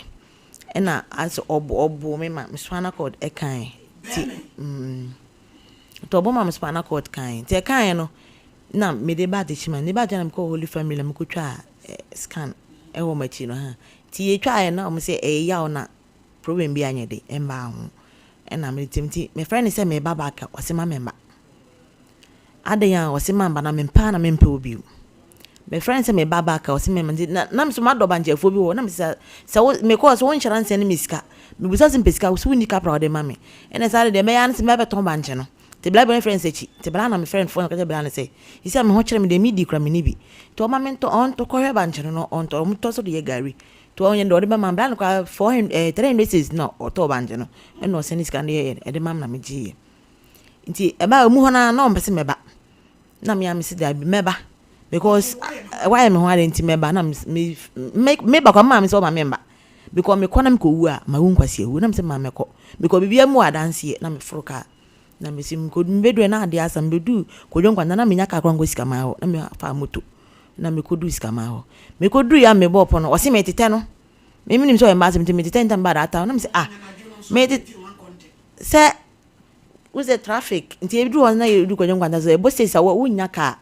na as obo me ma spinal cord kan ti to obo ma spinal cord kan ti kan no na me de ba de chima ne ba jana me ko holy family me ko twa scan e wo ma chi no ha ti ye twa na o me se ya na problem bi anye de emba ho na me timti me friend say me baba ka o se ma memba adeya o se ma mba na me mpa na me mpa obi me friend say me baba ka o se me na me so ma do banje afo bi wo na me say me ko so won chance ne miska me busa sim pesika so woni ka pra o de ma me ene sare de me ya ne se me beton banje no te bla be friend say chi te bla na me friend phone ka te bla na say isi me ho kire me de mi di kra me ni bi to ma me to on to ko he banje no on to mo to so de gari to onye ndo de ma bla no ka 300 says no o to banje no e no se ni ska ne e de ma na me ji nti e ba mu ho na no mpese me ba na me am se da bi me ba because why me ho are nti me ba na me ba kwa ma me so ma memba because me kona me ko wu a ma wu nkwasi wu na me se ma me ko because bibia mu adanse na me froka na me sim ko mbedu na ade asam bedu ko jonkwa na me nya ka kwango sika ma ho na me fa moto na me ko du sika ma ho me ko du ya me bo po no o se me tete no me minim so e ma se me tete ntam ba data na me se me se was the traffic nti e du won na ye du ko jonkwa na so e bo se sa wo nya ka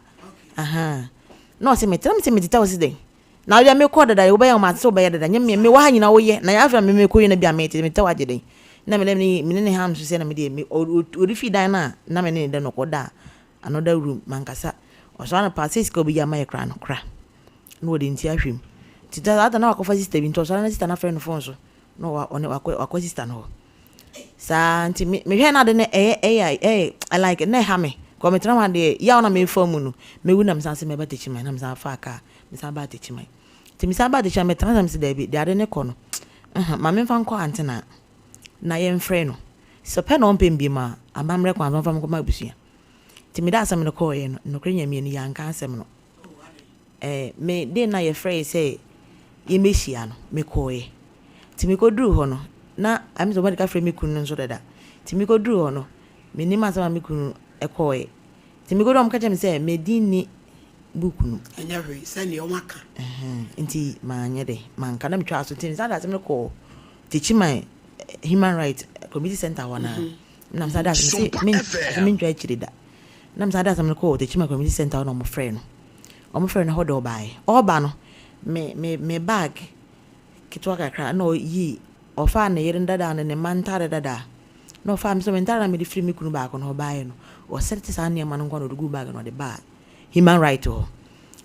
aha no se me tete o se den na ya me ko dada ye wo ba ya ma so ba ya dada nyem me wa ha nyina wo ye na ya afra me ko ye na bia me tete wa geden na me ne ham so se na me de me ori fi dan na me ne de no koda another room mankasa o so na passes ko bi ya ma ye kra no kra no de nti ahwem ti da na wakofa sister bi nto so na sister na friend phone so no wa one wakwa sister no sa nti me hwe na de ne I like na ha me ko me tra ma de ya na me phone mu no me wu na me san se me ba techi mai na me san fa aka me san ba techi mai ti me san ba techi mai tra me se da bi de ade ne ko no ma me fa nko antena na ye mfre no so pe no mpem bi ma amamre kwa no fa mko ma busua ti me da asem no ko ye no kre nya mi ni ya nka asem no me de na ye frɛ say ye mehia no me ko ye ti me ko duru ho no na am so body ka frɛ me kunu nso dada ti me ko duru ho no me ni ma sama me kunu e ko ye ti me ko do am ka tell me say me din ni buku no anya hwe say ne o maka nti ma anya de man ka na me twa so ti sa da asem ko teach my human right community center wana na msa da se me ntwa chiri da na msa da asem ko teach my community center no mo frɛ no o mo frɛ no ho do oba no me bag kitwa kakra no yi ofa na yere ndada na ne mantare dada no fa mi so mentara me di free me kunu ba ko no bae no o serte sa ne ma no ngono dugu bag no de ba human right o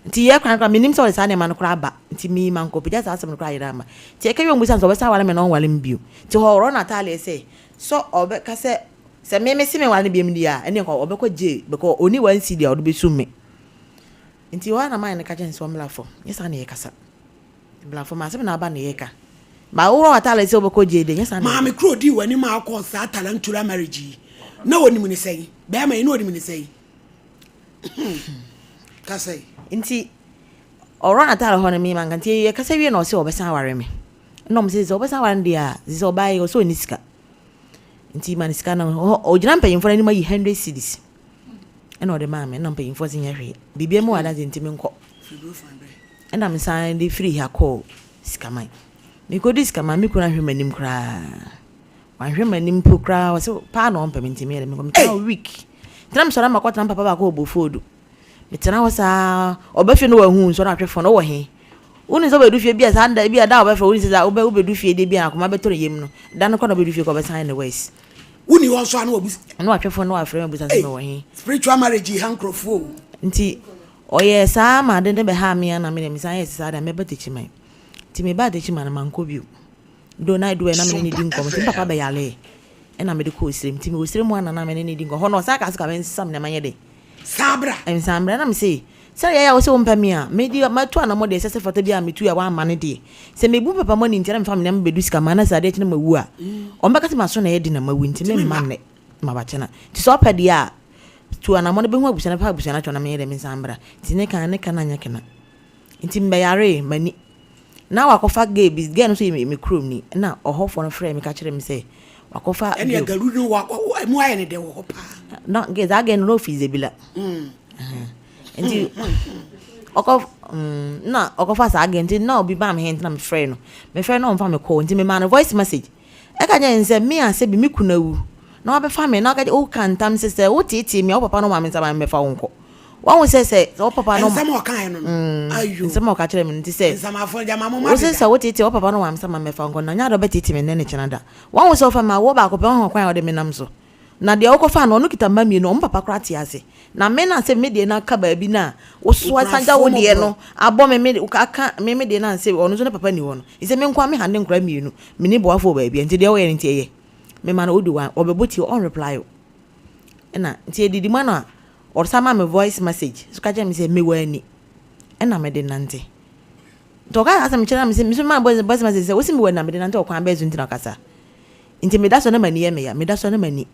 nti ye kran kran minim so sa ne ma no kra ba nti mi man ko pija sa asem no kra yira ma ti e ka yo mbusa so be sa wale me no wale mbio ti ho ro na tale se so obe ka se me si me wale bi mi dia ene ko obe ko je be ko oni wan si dia o do be su me nti wa na man ne ka chen so mlafo yesa na ye kasa mlafo ma se na ba na ye ka ba wo atale se obe ko je de yesa na ma me kro di wani ma ko sa talentura marriage na woni mu ni sei be ma ina woni mu ni sei ka sei nti oro na atale ho na mi man kan ti ye kasa wie na o se obe san ware me no mo se obe san ware dia se oba ye o so ni sika nti man sika na o jina mpanyimfo na ni ma yi 100 cedis ena ode ma me na mpanyimfo se nya hwe bibia mu ada nti me nko ena me san de free ha call sika mai me ko dis kama me kuna hwe manim kra wan hwe manim po kra o se pa no mpam nti me me ko me ta week tram so na makota papa ba ko obofodu me tena wo sa obafie no wa hu so na atwefo no wo he uni so be du fie bia sa nda bia da obafie uni se za obe du fie de bia akoma betoro yem no da no ko na be du fie ko be san ne west uni won so anu obu no atwefo no afre me busa se me wo he spiritual marriage hankrofo nti oye sa ma de be ha me na me san yes sa da me betechi mai ti me ba techi man man ko biu do na do na me ni din ko ti papa be yale e na me de ko sirem ti me wo sirem ana na me ni din ko ho no sa ka ska ben sam na manye de sabra em sambra na me se Say ya wo se wo mpamia me di ma to anamo de sese fata bia metu ya wa amane de se me bu papa money ntira me family am bedu sika mana sa de tene mawu a o mbeka te maso na ye di na mawu nti me manne ma ba chena ti so padi a to anamo de be hu abusa na pa abusa na chona me de me sambra ti ne kan anya kena nti mbe yare mani na wakofa gabe no so me krom ni na ohofo no frɛ me ka kire me say wakofa ene garu no wa mu aye ne de wo pa no get again no feasible nti okof na okofa sa again nti na obi ba me hent na me frɛ no on fa me call nti me man voice message e ka nya nse me ase bi me kunawu na wa be fa me na ka o kan tam se wo titi me o papa no ma me sama me fa wonko wan say o papa no sama o kan no ayo sama o ka kire me nti say sama afọ jama mo ma wo say wo titi o papa no ma me sama me fa wonko na nya do be titi me ne chenada wan say o fa ma wo ba ko pe ho kwan o de me nam so na de okofa no kita mamie no papa krati ase na me na se me de na ka ba bi na wo so sanja wo de no abo me aka me de na se ono so na papa ni wo no ise me nkwa me hande nkra mienu me ni bo afọ ba bi nti de wo ye nti ye me ma na odu wan obeboti on reply o na nti edidi ma na or sama me voice message so ka je me se me wani na me de nante to ka asa me chira me se me ma voice message se wo se me wani na me de nante o kwan ba ezu nti na kasa nti me da so na mani ye me ya me da so na mani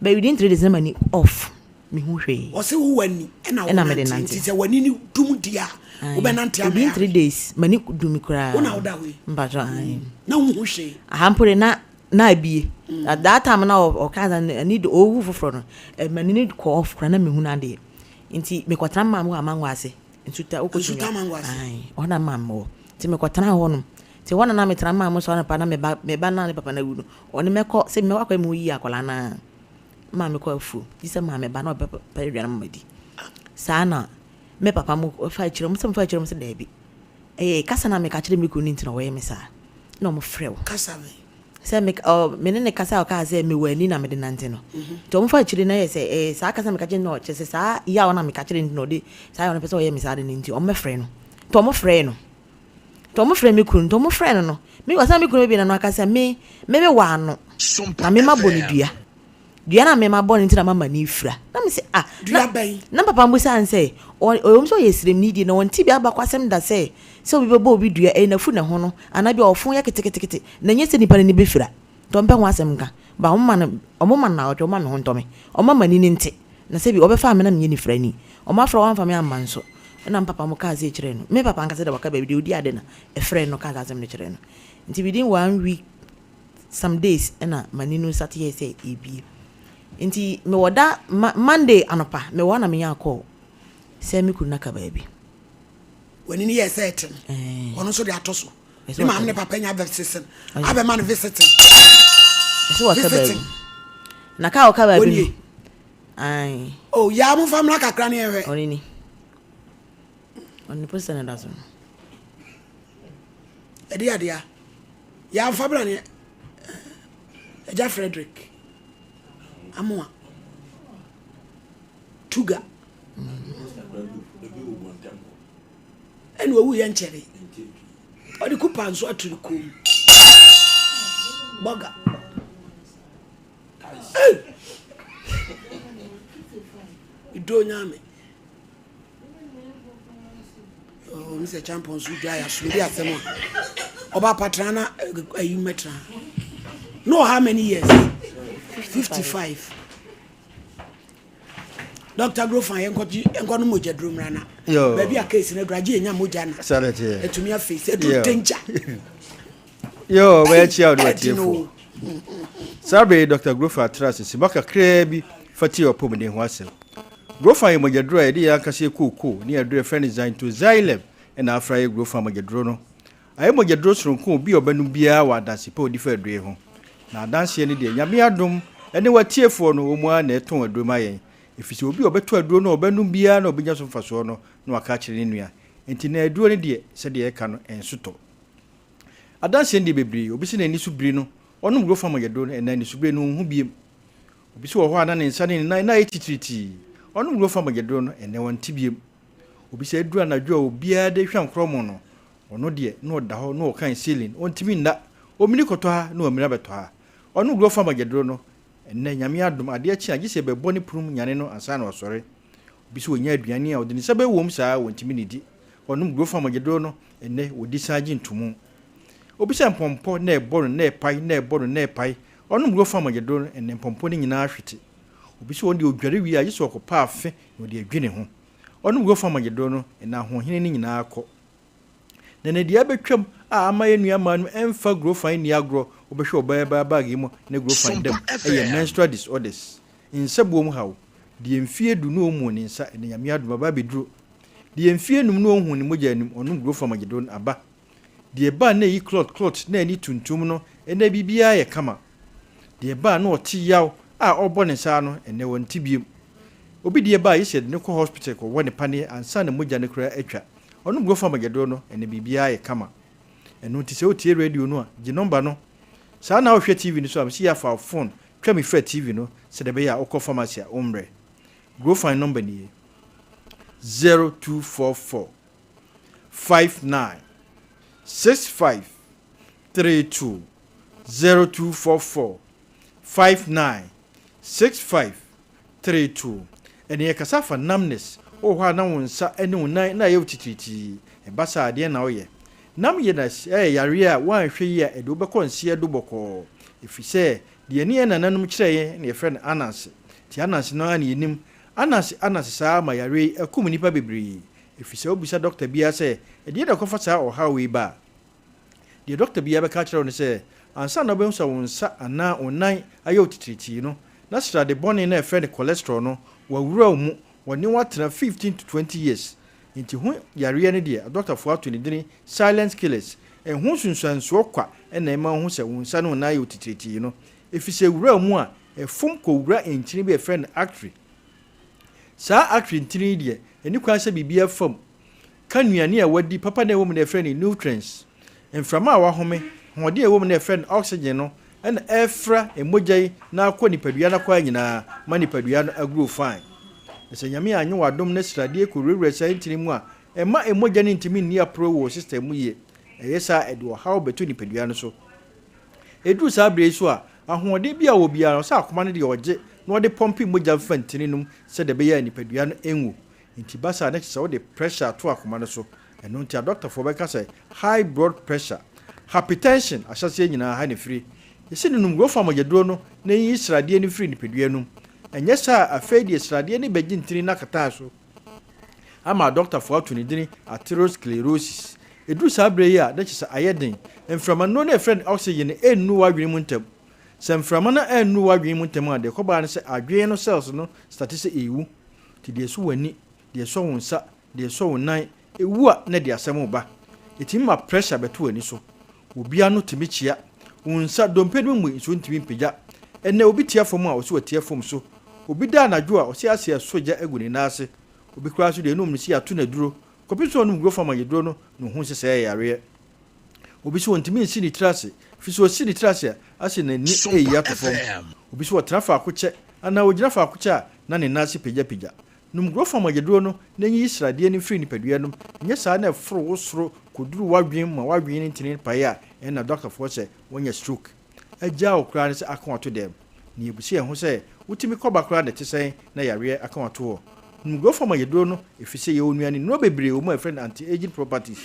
but within 3 days na mani off me hu hwe o se wo wani na me de nante se wani ni dum dia wo be nante am within 3 days mani dum kura wo na wo da we mbajo ai na hu hwe ahampore na abie at that time na o kaza need owu foforo no mani need call off kura na me hu na de nti me kwatra mam wa manwa ase ntuta okosuta ai ona mam ti me kwatra ho no ti wona na me tra mam so na pa na me ba na papa na wu no oni me ko se me wa kwa mu yi akola na ma me ko afu dise ma me ba na papa na madi sana me papa mu fa chiro mu se da bi kasa na me ka chire me ko ni ntina wo ye me sa na mo frew kasa me se me ne kasa o ka se me wani na me de nante no to mo fa chire na ye se sa kasa me ka chire no che se sa ya ona me ka chire no de sa ya ona pese o ye me sa de nti o me frɛ no to mo frɛ me kun to mo frɛ no me wasa me kun bi na no aka se me wa no na me ma boni dua na me ma boni nti na mama ni fra na me se dua ban na papa mbu san se o so ye sirem ni di na won ti bi aba kwasem da se obi bebo obi dua na fu na ho no ana bi ofun ya kete na nye se nipa ni be fra to mpe ho asem ka ba mo man na o ma me ho ntome o ma mani ni nti na se bi obefa me na me ni fra ni o ma fra wan fa me amman so na papa mo ka ze kire no me papa nka se da waka ba bi de odi ade na e fra no ka asem ne kire no nti within 1 week some days na mani no sat here say ebi nti me woda Monday anopa me wana me yakọ se me kunu ka ba bi wani ni ye set ono so de atoso ni ma ne papa nya visit abe man visiting so wa ka ba bi na ka o ka ba bi ai oh ya mu famla kakra ne ewe oni posta na daso edia ya famla ne eja Frederick amwa tuga enu owu ye nchere odi kupa nso aturi kom boga ido nyame Mr. Champions who die as we are some oba patrana ayu metra no how many years 55 Dr. Grofan enko no moja drum rana baby a case na graduate enya moja na salete etumi afface edu danger yo we chia do atiefo sabe Dr. Grofan trust si baka krebi fati opom de ho asem Grofan ye moja drum e de yankase kokoo ne adure friend design to Xylem na afra ye Grofan moja drum no aye moja drum sonko bi obanu bia wa danse pe odi fa adure ho na danse ne de nyame adom ene watiefo no omu a na eton aduro mayen efisi obi obeto aduro no obanu bia na obenya so mfaso no na waka kire ne nua enti na aduro ne de se de eka no ensoto adanse ndi bebri obi se na ni subiri no onum Grofan moja drum na ni subiri no hu biem obi se wo ho ana ne nsa ne na etitriti onum Grofan moja drum no ene won tibiem obi se aduro na dwo obia de hwan kromo no ono de na oda ho na o kan ceiling ontimi nda omini koto ha na omira beto ha onu Grofan moja drum no enne nyame adom ade achi agise bebo ne prum nyane no ansa na osore bi so onya aduane a odini sebe wom saa wontimi ne di onum grofa magedro no ene wodi saje ntumu obi se mpompo na ebono na epai na ebono na epai onum grofa magedro no ene mpompo ne nyina ahwete obi se wonde odware wi a yeso okopa afe na odi adwene ho onum grofa magedro no ene ahohene ne nyina akọ na dia betwam a amaye nuama no emfa grofa ni agro obehwe obaya bag mu na grofa dem eye menstrual disorders insabuom hawo die mfie du no mu ne nsa ene nyame adu baba beduro die mfie num no hu ne mogya nim onum grofa magedon aba die ba na yi clot na ani tuntum no ene bibia ye kama die ba na oti yaw a obo ne nsa no ene wonti biem obi die ba yese ne ko hospital ko woni pane ansa na mogya ne kura atwa onum grofa magedon no ene bibia ye kama eno ti se otie radio no a gi number no saa na ohwe TV ni so am si ya fa phone twa mi fa TV no se de be ya okọ pharmacy a omre grofa number ni 0244 59 65 32 0244 59 65 32 ene ye kasafa namness o hwa na wonsa ene unan na ye utititi e basa ade na oye nam ye na yare a wan hwe ye e do be konse do boko efise de ene na nanum kire ye ne friend Anas ti Anas no an yenim Anas saa ma yare akum nipa bebre efise obisa doctor bia se e de kofa saa o ha we ba de doctor bia be ka kire no se ansa na be so wonsa ana onan ayo titiriti no na stra de bone na friend cholesterol no wa wura mu woni watena 15 to 20 years nti hu yare ne de doctor fo ato ne dini silent killers hu sunsanso kwa na ema hu se wonsa no na ayo titiriti no efise wura mu a efum ko wura enchini be friend actress sa actress ntini de eni kwa se bibia fam kanuane a wadi papa na ewom na friend nutrients enframa a wahome hode ewom na friend oxygen no na efra emojai na akọ nipadua na kwa nyina manipadua no agro fine ese nyame anyo wadom na srade ko rewre sa ntini mu a ema emoja ne ntimi ni apro wo system mu ye eyesa edo how beto nipadua no so edu sa bre so a ahode bia wo bia so akoma ne de oje na ode pompi moja fantini num se de be ya nipadua no enwu nti basa na se wo de pressure to akoma no so eno nti a doctor for be ka say high blood pressure hypertension asase nyina ha ne free yesi num grofa magedro no na yi srade ne free nipadua num enye sa afedi srade ne beji ntini na kata so ama doctor for to ne dini atherosclerosis edu sa bre ya da chisa ayeden enframa no na friend oxygen ennu wadwene mu ntam semframa na ennu wadwene mu ntam a de ko ba ne se adwene no cells no statise ewu ti de so wani de so wonsa de so wonan ewu a na de asem ba etimma pressure beto ani so obia no timichia wonsa dompedum mu so ntimi mpagya enne obi tia fom a oso tia fom so obi da anadwo a osi ase soja eguni na ase obi kura so de enum ni si ato na duro kopiso onum grofa magedro no no hu sese yare obi so ntimi nsi ni trase fiso si ni trase ase na ni eyi atofom obi so trafa akoche ana ogirafa akoche a na ne nase pagya num grofa magedro no na yi israde ni free ni padua no nye sa na fro wosoro koduru wadwen ma wadwen ni ntini paye a na doctor for say wonya stroke agya okra ne se akonto dem ni ebusi e ho se wutimi koba kra ne tesen na yare akonto ho ngofa magedro no efise ye onuane no bebre o my friend anti aging properties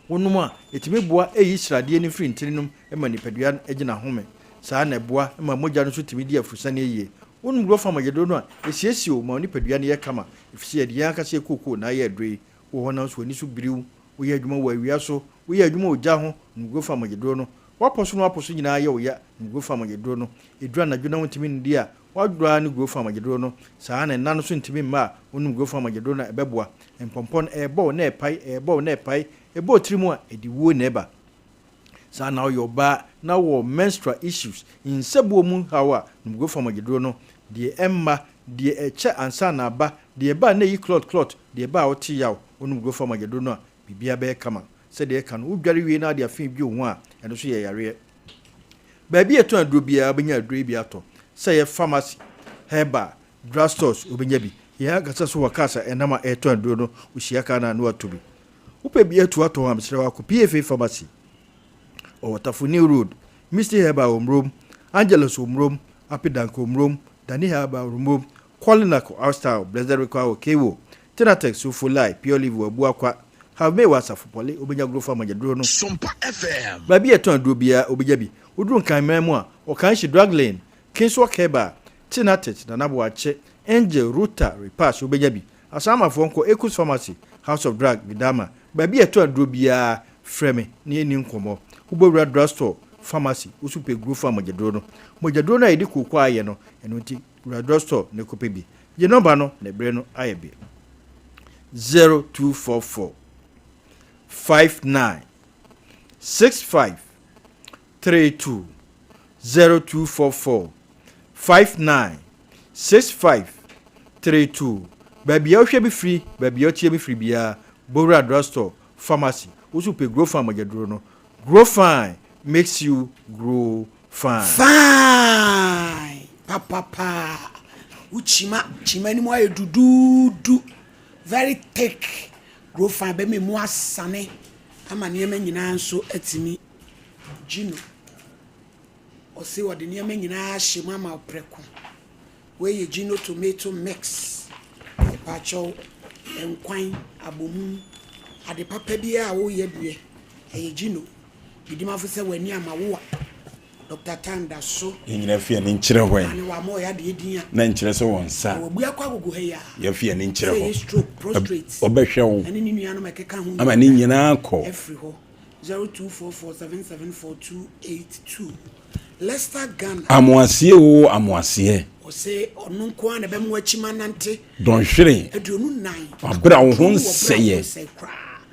wonum a etimi boa eyi srade ni free ntirinum e ma nipadua agina home saa na boa e ma mogya no so timi di afusa ne yie wonum ngofa magedro no a esiesio ma nipadua ne ye kama efise ye dia aka se kokoo na ye adrei wo hona so ani so biriw wo ye adwuma wa awia so wo ye adwuma ogya ho ngofa magedro no waposo no waposo nyina ye wo ya ngofa magedro no edura na dwuna wontimi ndi a wadura ni grofa magedro no saa na nanu so ntimi ma onum grofa magedro na ebeboa empompon ebo na epai ebo trimu a ediwo na eba saa na oyoba na wo menstrual issues insebuo mu hawa num grofa magedro no de emma de eche ansa na aba de ba na yi clot de ba oti yaw onum grofa magedro no bibia be kama se de kan udware wie na de afin bi ho a eno so ye yare ba bi eto aduro bia benya aduro bi ato say pharmacy herbal drugstores obenya bi ya gasa so wakasa enama eto aduro no ushia kana no atobi upe bi eto ato ha msere wako PFA pharmacy o Watafuni road Mr Herbal omrom Angelos omrom Apidanko omrom Dani Herbal omrom Qualinac All-Star, Blessed Require Kewo, Tenatex, Ufulai, Pure Live, Buakwa, have made was a Fopoli, Obenya Grofa Majadrono, Sompa FM. Baby a ton Dubia, Obijabi, Udrun Kai Memoir, or Kanshi Drug Lane, Kinswa Keba, Tenatex, Nanabuache, Angel, Ruta, Repass, Obijabi, Asama Fonko, Ekus Pharmacy, House of Drug, Vidama, Baby a ton Dubia, Freme, near Nkomo, Ubora Drugstore, Pharmacy, Usupe Grofa Majadrono, Majadrona Ediku Kwayeno, and Uti. Drugstore ne kopebi je number no ne breno ayebe 0244 59 65 32 0244 59 65 32 baby o hwe bi free baby o tie bi free bia Bora Drugstore Pharmacy usupe grow farm majadro no grow fine makes you grow fine Papa uchima chima ni mo dudu very thick grow fine be me mo asane ama ne ma nyina nso atimi gino o se wo de ne ma nyina hye mama opreko we ye gino tomato mix pacho enkwan abomu ade papa bia wo ye due e gino bidima fo se wani ama wo Dr. Tanda so nyina fie ne nkyere hwan ani wa mo ya de edin na nkyere so won sa wo bua kwa gogo he ya ya fie ne nkyere ho stroke prostrate obehwe wo ani ni nua no mekeka ho ama ni nyina akọ every ho 0244774282 Lester Ghana amoasie o amoasie o se onu nko an be mo achima nante don hwere aduonu nan abra wo ho nseye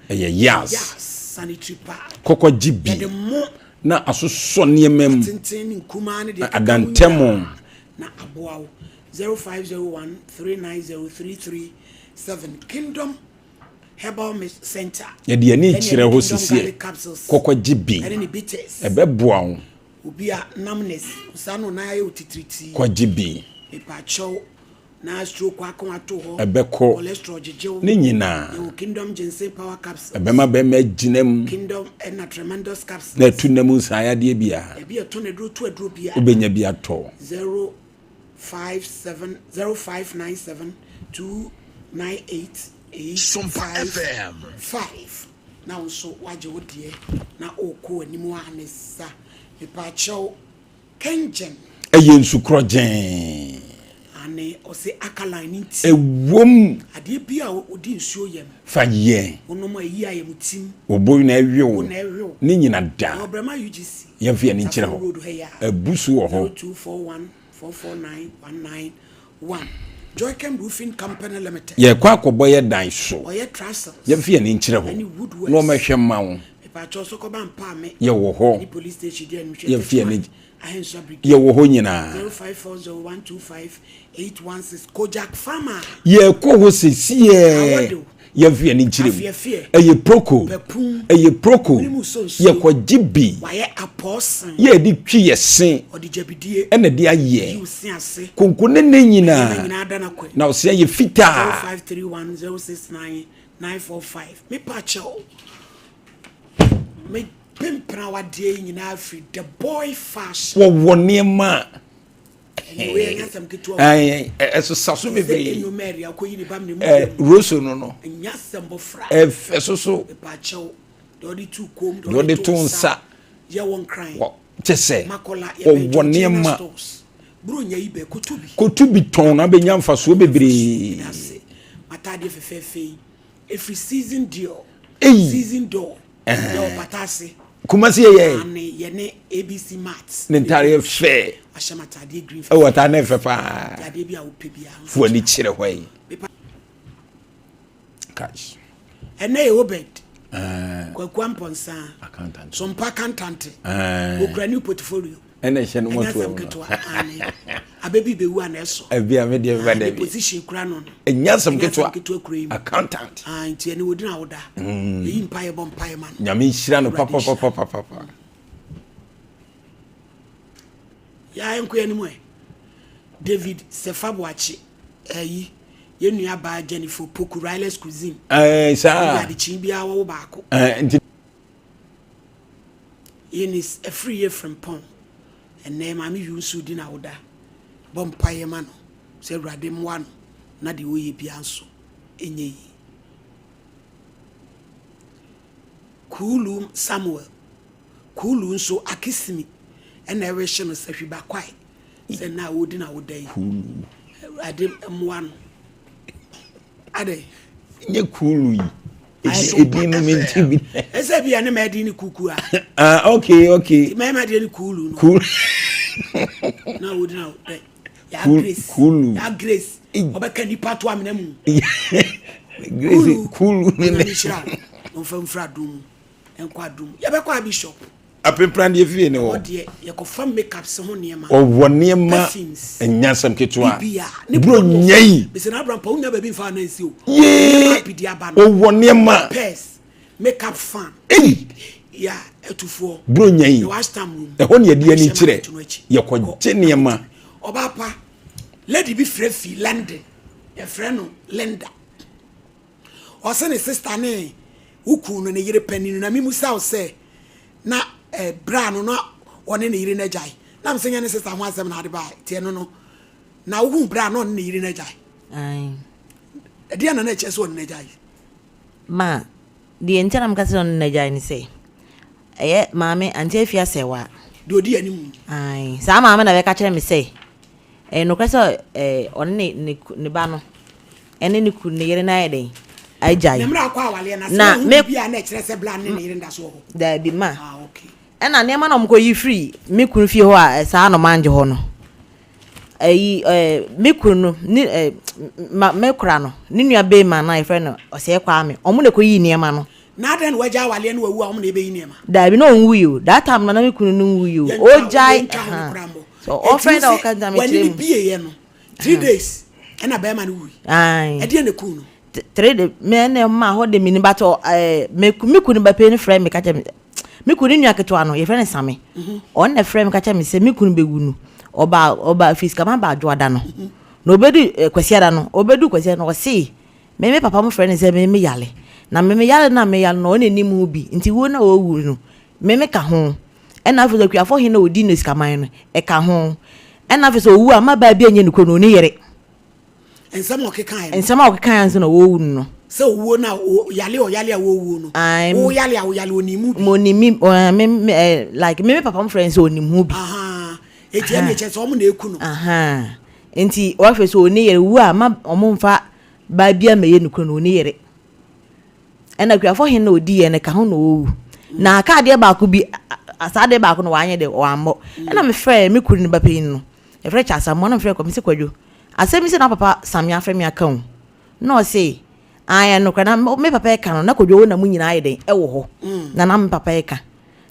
eye yas sanitary pad kokọ gibi de mo na asoso niemem tintin nkuma ne de adantemo na aboawo 0501390337 Kingdom Herbal Center ye de ani kire ho sisi kokọ gibi ebeboa wo obi a namnes usano na ayo titriti kwa gibi epacho na stroke akon ato ho ebeko cholesterol jejew ni nyina Kingdom Ginseng Power Capsules ebema be ma ginam Kingdom and tremendous capsules na tunam sayade bia e bia to na duro to aduro bia obenya bia to 0570597298 Sompa FM 5 now so waje wodie na okọ animu anesa epacho kenjen eyensu krojen ane ose akaline nti ewom ade bia odi nsuo yem faye onom ayi ayemutim oboy na ewiwo ni nyina da obrama UGC ye fie ni nkire ho abusu wo ho 0241449191 Joycam Roofing Company Limited ye kwa akobo ye dan so oye trusses ye fie ni nkire ho no mahwe ma wo epacho so ko ba mpa me ye wo ho ni police station dia ni ye fie ni ahenso brigade ye wo ho nyina 0540125816 Kojak Farmer ye ko ho sesie ye fie ni nkire eye proko ye ko gibi wa ye apostle ye di twi ye sen odijabidie ena di aye usi ase konkone ne nyina nyina adana kwe na osia ye fita 0531069945 me pacho me pimpra wadie nyina afri the boy fashion wo wone ma we nyasam ketu ai eso saso bebe enumeri akoyi ni bam ne mu roso no nyasam bofra eso so pacho dodi tu kom dodi tu nsa ye won crying chese makola wo wone ma bro nya ibe kotubi ton na be nyamfa so bebre matade fefefe every season deal season door yo patase kumasi ye ye ne ABC mats ne ntare fe ashamatade green e wata na fe pa ade bia wo pebia fu ani kire hwai cash ene e obed kwa kwamponsa accountant Sompa accountant okra new portfolio ene hye no moto abebi bewu aneso ebia me de ba de position kura no enyasam ketwa accountant nti ene wodi na woda yi mpaye bom mpaye man nyame nhira no papa ya enko enimu David Sefabuachi ye nua ba Jennifer Poku Riles Cuisine sa ya de chin bia wo baako nti is a free year from pon and name ami yu su di na woda bom paye ma no say Awurade mmoa no na de oye bia nso enye yi. Kulu Samuel Kulu nso akisimi ena ewehye no sahwiba kwai se na wodi na wodai Kulu Awurade mmoa no ade nye Kulu yi edin no menti bi ese bia ne ma di ni kuku okay ma di ni Kulu no Kulu na wodi na wodai ya Grace Kulu ya Grace obeka ni pato amena mu Grace Kulu ni shira no famfra dum enkwa dum ye be kwa bishop apempran de fie ne wo de ye ko fam makeup se ho niema owo niema enyasam ketwa bro nyai bise na Abraham pa unya ba bi fa na nsi o ye owo niema pes makeup fan ya etufo bro nyai wash time room e ho ne ye ani kire ye ko je niema obapa lady bi frefi London ye frɛ no Linda o se ne sister ne uku no ne yire paninu na mimu saw se na bra no na one ne yire na jai na msenya ne sister ho asem na ade ba tie no na uhu bra no ne yire na jai ai dia na che so ne jai ma di entera mkase on ne jai ni se maame ante afia sewa de odi animu ai sa maame na be ka kire me se no kwese on ne ba no ene ne ku ne yire na yeden ajai nemra kwa wale na me bia na kire se bla ne yire nda so ho da bi ma okay ena ne ma na mko yi free me kunu fie ho a sa no manje ho no me kunu ni me kura no ni nua be ma na ifre no o se kwa me omo ne ko yi ne ma no na den waja wale na wawu omo ne be yi ne ma da bi no nwu you that time na me kunu no nwu you o jai so o friend o kan da me kire when bie ye no 3 days ena be ma no wu ai e de ne kunu 3 days me na ma ho de mini bato me kunu ba pe ni friend me ka che me kunu nua keto ano ye friend same on na friend me ka che me se me kunu begu no oba fiska ma ba joada no no obedu kwasiada no obedu kwasiada no si me papa mo friend say me yale na me yale na me yale no on eni mu bi nti wo na wo wu no me ka ho ena afi zakua fo he na odi no skaman no e ka ho ena afi so wu ama ba bi enye no kono ni yere ensama okekan ensama okekan nso na wo wu no se wo na yale a wo wu no wo yale oni mu bi mo ni mi like me papa mo friend say oni mu bi eti na che so mo na eku no enti o afi so oni yere wu ama omo mfa ba bia meye no kono ni yere ena kwa fo he na odi ye ne ka ho na owu na aka de ba ko bi asade ba ko no wanye de o ammo ena me frɛ me kuri ni ba pin no e frɛ cha asamo na me frɛ ko me se kwadwo asemi se na papa samia frɛ me aka ho no se aya no kana me papa e ka no na kwadwo na mu nyina aye den e wo ho na me papa e ka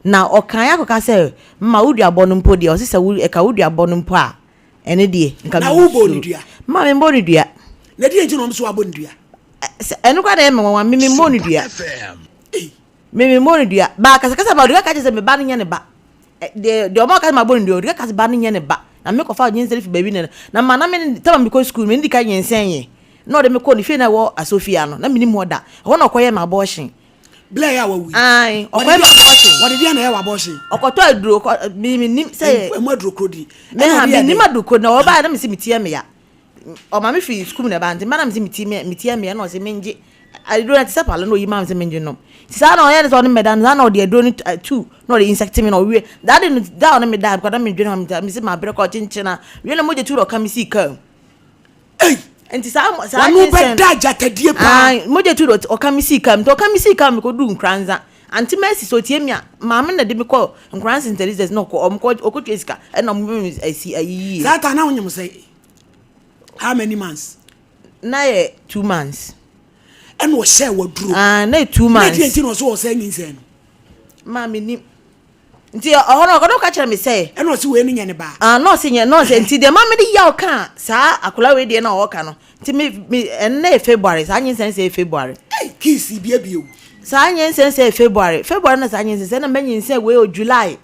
na o kan ya ko ka se ma wudi abonu mpo de o se se e ka wudi abonu mpo a ene de nka na wo bo ni dua ma me bo ni dua na die nti no so abo ni dua enu kwa de me wa me mo ni dua me mo ni dua ba kasa ba dua ka je se me ba ni nya ne ba de o ma ka ma bo ni dua dua ka se ba ni nya ne ba na me ko fa nyen self baby na ma na me tama me ko school me ndi ka nyen senye no de me ko ni fe na wo asofia no na me ni mo da ho na ko ye ma abortion bla ya wawu ai o ko ye ma abortion what did you na ya abortion o ko to aduro mi ni say e mo aduro krodi me ha me ni ma duro na o ba na me se mitie me ya o ma me fi school na ba nti ma na me se mitie me ya na o se menje I do not sepal no you mam se menje no ti sa na o ye so no me dan na o de do ni 2 no the insect me no we that didn't down me dan because me dwene me se ma bre ko chinchina we na mo je 2 ro ka me si ka enti sa no be da jatadie pa mo je 2 ro o ka me si ka me to ka me si ka me ko du nkranza anti mercy so tie me ma me na de me ko nkranza intelligence no ko o ko twesika e na mo si ayi sata na wonyem say how many months na 2 months and was share waduro na 2 months na no so say nyin ma me ni nti ono ko ka kire me say and was we ni nya ne ba no se nya no se nti de ma me di ya o ka sa akola we de na o ka no nti me na February sa nyin say February kiss bia bia sa nyin say February na sa nyin say na manyin say we o July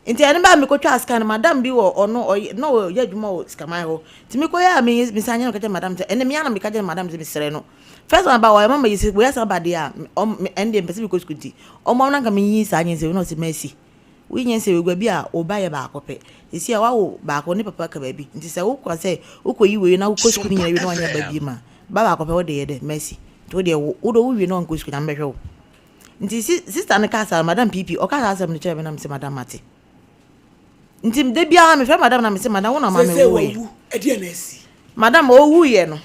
nti ene ba me ko twa scan madam bi wo ono no ya dwuma o skamai ho nti me ko ya me sa nyin ko twa madam say ene me ya na me ka je madam say me sere no first one about why mama you say we have somebody and the person because kuti o mama na ka me yin sa nyin say no say mercy we nya se we gwa bi a oba ye ba akope esi a wa wo ba akọ ne papa ka ba bi nti se wo kwa se ukoyi we na uko school nya we no anya ba bi ma ba akope wo de ye de mercy to de wo do we no nko school na mbehwe wo nti sister ne ka sa madam pp o ka sa asem ne chere me na me se madam mate nti de bia me fe madam na me se madam wo na ma me wo ye e de na asi madam o wu ye no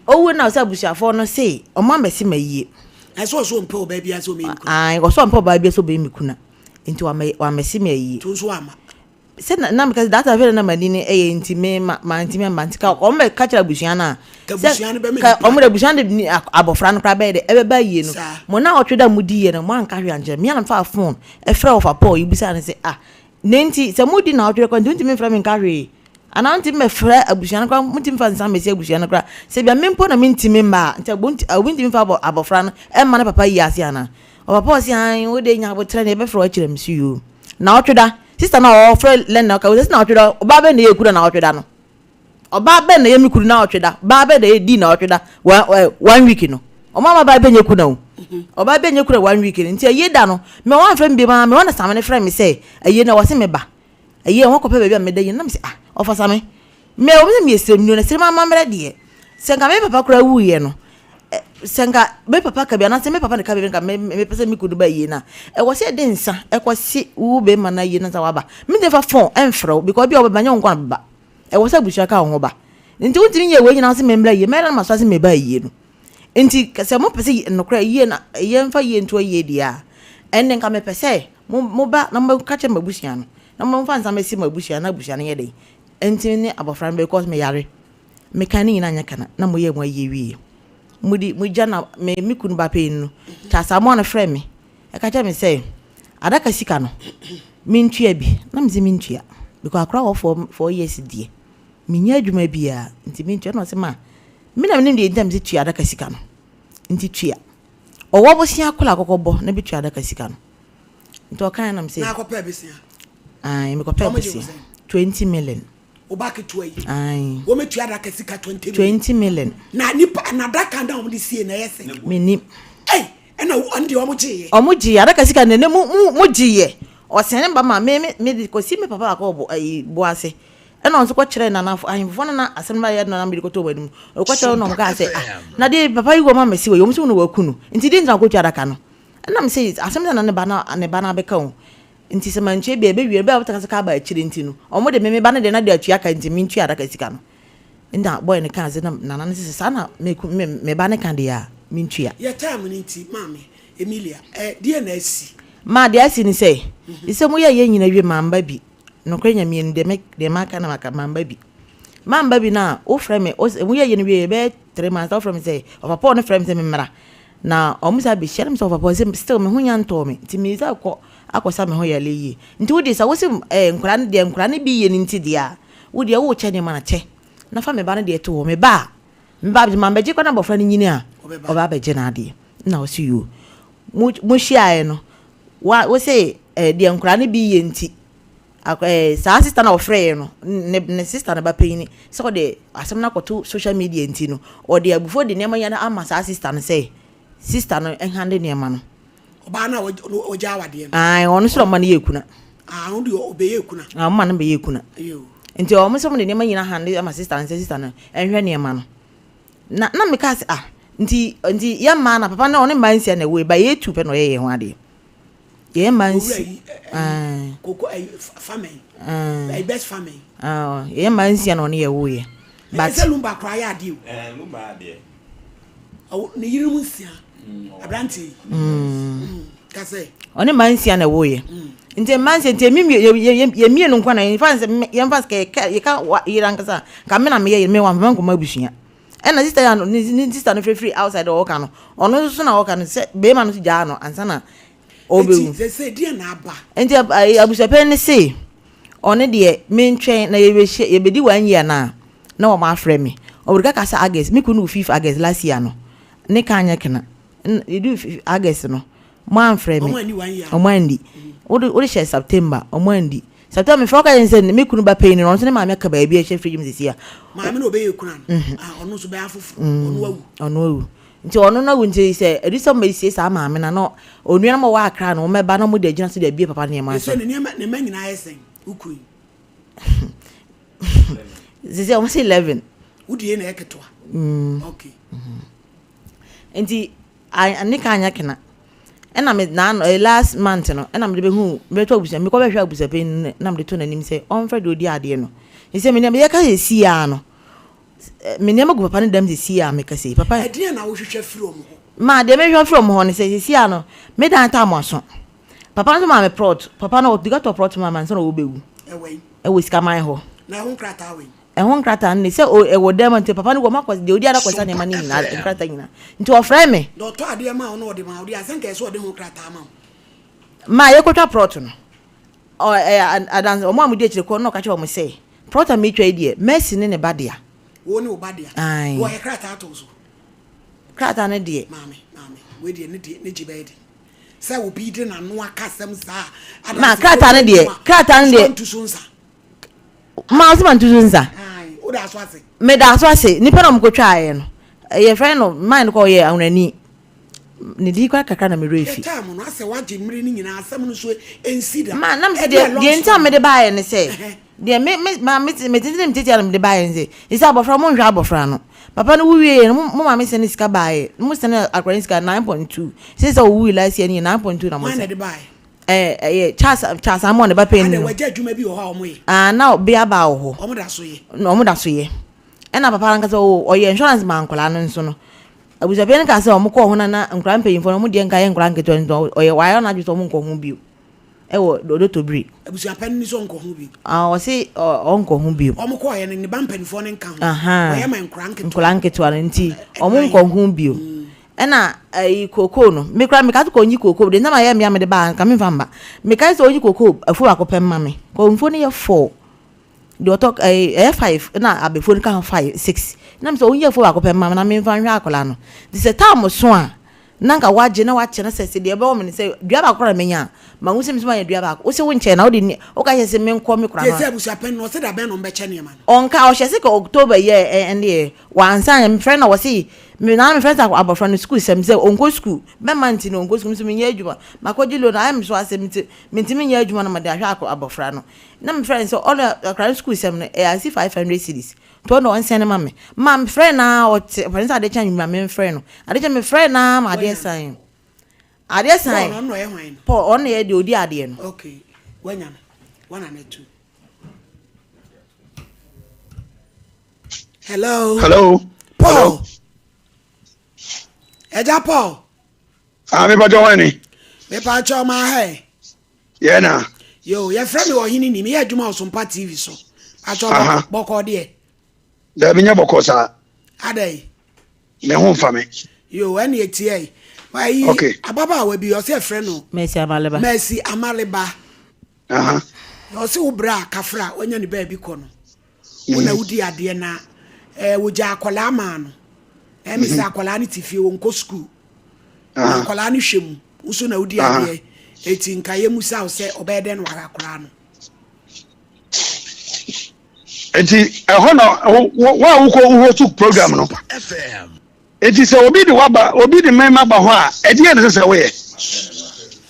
o wu na o sa busuafo no say o ma mbesi mayi eso so mpe o ba bia so me nku ai go so mpe o ba bia so be mi kuna nti wa mesi mayi to so ama se na because that avere na mani ne eye nti me ma nti me mantika o me ka kira busuan na busuan be me o mo de busuan de abofra no kra be de e ba yie no mo na o tweda mu di ye no mo anka hwe anje me na fa phone e fra of papa yi bisa ne se nenti se mudi na o tweda ko nti me fra me nka hwe ana nti me fra abusuan kra muti mfa nsa me se abusuan kra se bia me mpo na me nti me mba nti abunti me fa abofra no e ma na papa yi ase ana o papa o si an wo de nya abotre na e be fra o kire me su yo na o tweda sister na o friend len na ka we na o tweda oba be na ye kura na o tweda no oba be na ye mi kuru na o tweda ba be na ye di na o tweda 1 week no o mama ba be nye kuna o oba be nye kura 1 week nti ye da no me wan friend be ma me wan sam ne friend me say aye na wose me ba aye won ko pe be me da ye na me say o fa same me o me esem no na sire mama mre de se nga me papa kura wu ye no senga me papa ka bia na se me papa ne ka bia nka me pese mi kudu ba yi na e wo se de nsa e kwasi wu be ma na yi na sa wa ba me de fa phone enfro because bia obeba nya nkwa ba e wo se busua ka ho ba nti untimi ye we nyina se me mra yi me na ma so se me ba yi no nti se mo pese no kra yi na ye mfa yi nto yi dia enne nka me pese mo ba na mo ka che mabusua no na mo mfa nsa me si mabusua na busua ne ye de nti ne abofran because me yare me kan ni na nya kana na mo ye mo ye wi mudi mujana me mikunu ba pe no ta samo na frɛ me e ka cha me say adaka sika no mintua bi na mzi mintua because akra wo for years die minya adwuma bia nti mintua no se ma me na me ndi ntam se tua adaka sika no nti tua owo bo sia kola kokobo na bi tua adaka sika no nti o kan na me say na akopɛ besia ai me kopɛ besia 20 million obaki to yi ai wo me tua daka sika 20 million na nipa na daka da wo de sie na yese me ni na andi wo mo giye adaka sika ne mu giye o sen ba ma me ko si me papa akọ bo ase na on so ko kire na na ahimfo na asem ba ye na me ko to badum o ko kire no mo ka se na de papa yi go ma mesi we yo mo so no wakunu nti de nta ko tua adaka no na me se asem na ne ba na be ka o nti se manche bia be wie be abata ka ba akire nti no o mo de me ba na de na de atua ka nti me ntua adaka sika no nda boy ne ka ze na na se sa na me ba ne kan de ya me ntua ye time ni nti mama Emilia die na asi ma de asi ni say ise mo ye nyina wie mamba bi no kwenya mi de maka na maka mamba bi na o frame o mo ye nyina wie be 3 months o frame say o papa no frame say me mra na o musa bi share me so papa say still me hunya nto me ti mi za akosa me ho ya leyi nti wo de sa wo se nkura ne bi ye ni nti dia wo de wo che ne ma na che na fa me ba ne de to me ba bi mamba ji kwa na bofra ni nyini a o ba be je na ade na o si you mo share no wo say de nkura ne bi ye nti sa sister na ofre no ne sister na ba payini so de asem na koto social media nti no o de abufo de nema ya na ama sa sister no say sister no enhande nema no oba na o jawade ai onu so ma na yekuna on de obeye kuna ma na be yekuna yo nti o mo so mo de nema nyina hande ama sister no enhwe nema no na me ka se nti ya ma na papa na oni man sia na we ba ye tu pe no ye ho ade ye man si koko family best family ye man sia na oni ye wo ye but lumba kra ya ade lumba ade ni yirum sia abranti ka se oni man sia na wo ye nti man sia nti ye mie no nkwa na ye fa ke ye ka yirankasa ka me na me ye me wa manko mabusua ena sister ya no ni sister no free outside the work no ono so na work no se be ma no ja no ansa na obewu se die na aba enti abusape ne se one de me ntwen na ye bedi 1 year na o ma afre me oburika ka sa August me kunu 5 August last year no ne ka anya kena you do August no mo afre me o mo andi o share September o mo andi September for ka yense me kunu ba pay ni no so ne ma me ka ba bia she free gym this year ma me no be ye kuna ono so be afufu ono awu nti ono na wunti say edisa ma sie sa ma me na no onua ma wa akra no me ba no mo de gina so de bie papa ne ma so ne ma nyina yesen ukui zizi almost 11 udie na eketwa okay nti anika anya kena ena me na last month no ena me de behu me to abusa me ko behwa abusa pe na me de to nanim say on fred odi ade no he say me ne me ka si ya no me ne magu papa ne dam si ya me ka say papa ade na wo hwehwe from ho ma de me hwehwe from ho ne say si ya no me dan ta mo so papa no ma me prot papa no diga to prot ma man so no wo bewu ewe sika man ho na ho krata we ho nkrata ne se e wo dem nti papa no go makwa de odi ada kwasa ne ma ni na nkrata nyina nti o frɛ me do to ade ma no ode ma ode asenka so ode ho krata ma ye kwatwa prot no o adan o mo amudi akire ko no ka che o mo say prot me twa die mercy ne badia wo ne obadia wo ye krata to so krata ne die mame we die ne jibe die se wo bi de na no akasem sa ma krata ne die ma so man tuzunza o da so ase me da so ase ni pe na mkotwa aye no ye friend no mind ko ye Oheneni ni di kwa kakra na me refi time no ase waje mmiri ni nyina asem no so ensida ma nam se de nta me de baaye ne se de me tete na me de baaye nse isa abofra mo nhwa abofra no papa no wuwie no mo ma me se ne sika baaye mo se ne akwa sika 9.2 se se wuwi last year ni 9.2 na mo se de baaye chas amon ne ba pen no waje adwuma bi ho ha omo ye na bi aba ho omo da so ye ena papa nka so o ye insurance man kola no nso no abuja pen ka se o mo ko ho na nkran paying for no mo de nka ye nkran keto no o ye wa na juso mo nko ho bi e wo do to bri abuja pen ni so nko ho bi o se o nko ho bi o mo ko ye ni ban pen for ne nka ho o ye man nkran keto nti o mo nko ho bi ena koko no me kra me ka to konyi koko de na ma ye me de ba nka me famba me ka so onyi koko afu akopem ma me ko mfo ne ye 4 de otok 5 na abefo ne ka 5 6 na me so onyi afu akopem ma na me mfa hwa akola no de se tam so a nanka waje na wache na sese de ba wo me se dua ba kora menya ma hu se me so ma dua ba wo se wo nche na wo de wo ka se me nko me kora no se abusa pen no se da ben no mbeche ne ma onka o se ko October ye ende wansan me friend na wo se me na me friends abofra no school sem say onko school be manti no onko school me nya adwuma makoji lo na am so asem me nya adwuma na me da hwa abofra no na me friends so all the school sem no I see 500 cedis to no on send me ma friend na o friends ade chan me friend no ade chan me friend na ma ade sign no no e hwan Paul on e de odi ade no okay wanya me 1 and 2 hello Paul Eja Paul. Me pa jo wani. Me pa cho ma he. Ye na. Yo, ye friend me Oheneni ni me adwuma o Sompa TV so. A cho boko de. Da me nya boko sa. Adai. Me ho fa me. Yo, eni etie. Why ababa we bi o se friend no. Mercy Amaleba. Yo se ubra kafra onya ni ba bi ko no. Una wudi ade na wo ja akola ma no. Emisa akola ni tifie wonko school akola ni hwemu uso na udi ade eti nkaye musa o se obede no akola no eti ho no wa wo to program no FM eti se obi de mema ba ho a edi e se we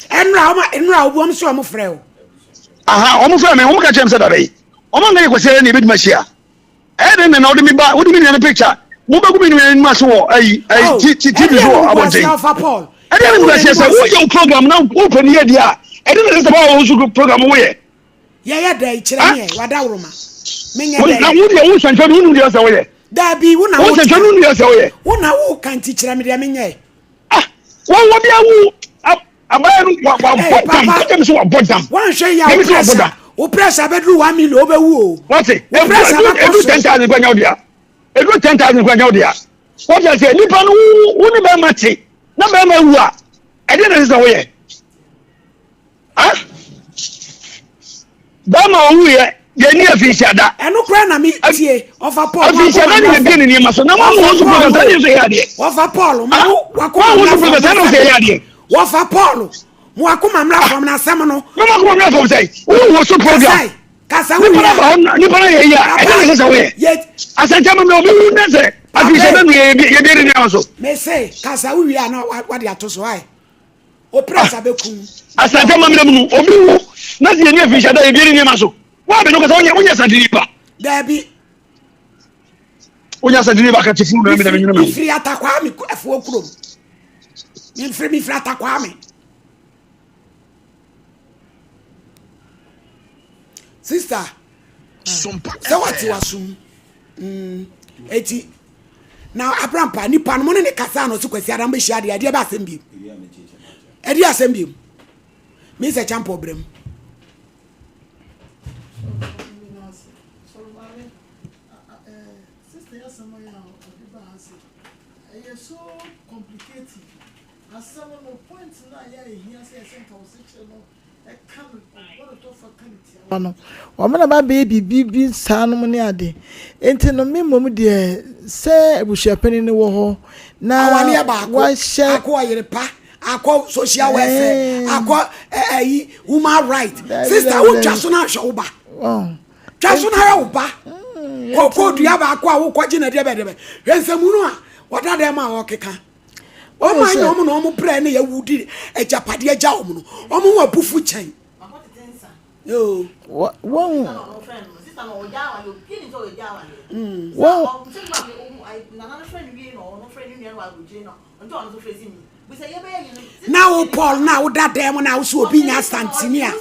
enra obo so mo frɛ o o mo frɛ me o mo ka chem se da be o mo ngani kwese ni be duma hia e de na o de mi ba o de mi na picture mo ba gumi ni ma so ai TV so abonten e de mi kwese se wo your program na wo pani e dia e de na se ba wo so program wo ye ya da ikire me wada woroma menya da na wo de wo sanfa no de se wo ye da bi wo na wo sanfa no de se wo ye wo na wo kan ti kire me de menya wo bia wo abaya no wa bottom so wa bottom wan hwe ya wo pressure bedru 1 million obewu o what say edu 10,000 kwa nya dia edu 10,000 kwa nya dia what you say nipa no wo ni ba mate na ba ma wu a e de na se wo ye ba ma wu ye ni afisha da enu kra na mi tie ofa Paul afisha da ni be ni ma so na mo wo so program ta ni so ya de ofa Paul ma wa wo so program ta no so ya de ofa Paul mo akoma mra from na sem no no ma ko mra from say wo so program kasa wo ni para ye ya e de se wo ye asante ma me obi wu na se Afi se be ye be ni aso. Me say kasa wi na what dey atoso ai. O press abekum. Asante mamre mu obi wu. Na se ye ni afi se da ye be ni aso. Wa be no kasa wonya asante ba. Dabi. Wonya asante ba ka tifu no me da me nyuna me. Free atakwa me afuo krom. Me free atakwa me. Sister, Sompa so what you assume? Eti. Now Abrampa ni pan mo ne kasa no so kwasi adam be hia de ba asem bi. Edi asem bi. Me se champo brem. Sister asema ya obiba ase. E so complicated. Asema no point na ya ehia se senka o se che no e kan o to fa kan tia. Ono. O me na ba bibi sanom ne ade. Enti no me mom de se ebusuapani ne wo ho na awale ba akọ yere pa akọ social welfare akọ human right sister wo twaso na hwe ba twaso na hwe ba ko dua ba akọ awo kwaje na de be hwensemu no a wada de ma wo keka o ma nya omo no omo pre ne ya wudi ejapade eja omo no omo wa bufu chen yo won sister no oja wa yo pini to oja wa won now Paul now that dem na so obi nya santini a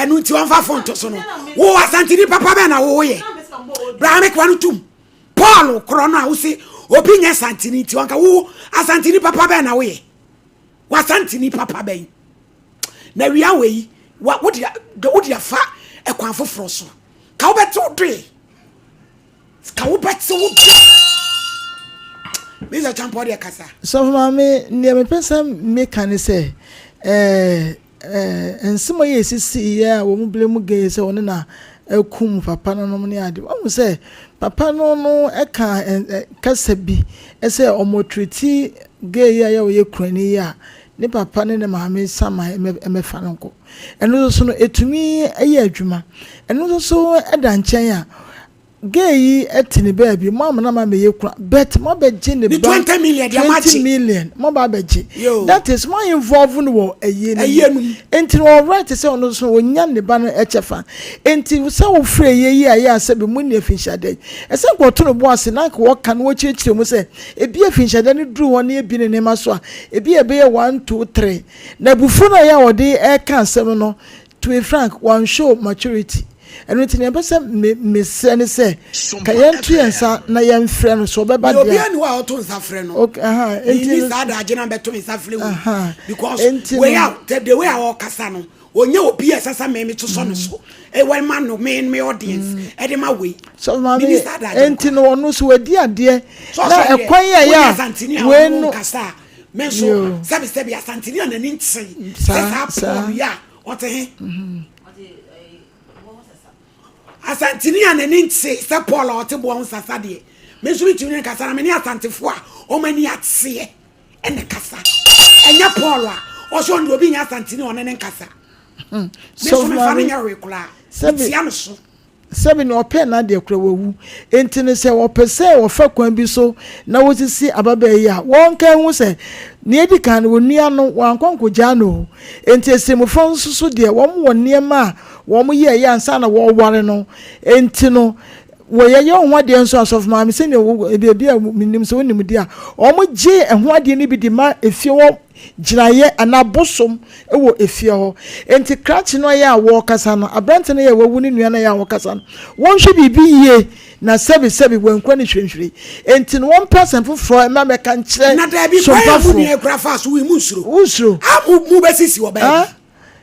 enu nti won fa fonto so no wo asantini papa be na wo ye bra me kwanu tum Paul kro na wo si obi nya santini nti won ka wo asantini papa be na wo ye wa santini papa be na wi awe wo dia fa e kwan foforo so ka wo beto do ka wo beto do Mr. Champo de kasa. So mama ne me pesa me kan say ensimo ye sisi ya wo mu blemu ge say won na akum papa no no ne ade. Wo say papa no no e kan kasa bi e say omotriti ge ya wo ye krani ya ne papa ne maame sama me fa nko. Eno so no etumi aye adwuma. Eno so eda nchen ya gay etini baby mama na mama ye kura bet mo be gin the 20 million dia match 20 million mo ba be gi that is my involved no eye num enti no right say ono so onya ne ba no echefa enti se wo frɛ ye aye asabe mu ne finhyade ese kwoto no boase na ko kan wo chichire mu se ebi finhyade ne duru won e bi ne ma so a ebi ebe ye 1 2 3 na bufu na ya wode e kan asem no to be frank one show maturity enu tini abasa me sene se ka yentu yensa na yemfre no so beba dia obi ani wa oto nsa frɛ no okay enti sa da agena beto nsa frɛ wu because we out the way our kasa no onye obi esasa me to so no so e we man no me audience e de ma we so ma me enti no onu so wadi ade na ekwan ya we no kasa me so sabi asantini na ni ntsi sa ya ote he asantini anani ntse se Paul otebo on sasa de me so bitu ne kasa na me ni asantefo a o mani atse ene kasa enya Paul a o so ndo obi nya asantini one ne kasa so me fa nya rekula se am so sebi no open na de kura wawu enti ne se wo pese wo fa kwan bi so na wo sisi ababa yi a won kan hu se ne edi kan wo nua no wan kwanko ja no enti esemfo nsusu de wo mo niema wo mo ye ansa na wo ware no enti no wo ye ho de nso asof ma me se ne wo ebi a minim so wonim de a wo mo je ho de ni bi di ma efie wo giraye anabosom ewo efie ho enti kratch no ya wo kasa no abrante no ya wawu ni nua na ya wo kasa no won hwe bibi ye na sebi wenkwa ni hwenhwere enti no one person foforo ma me kan kire na da bi kwa mu ni ekrafa so wi musuro mu besisi wo ba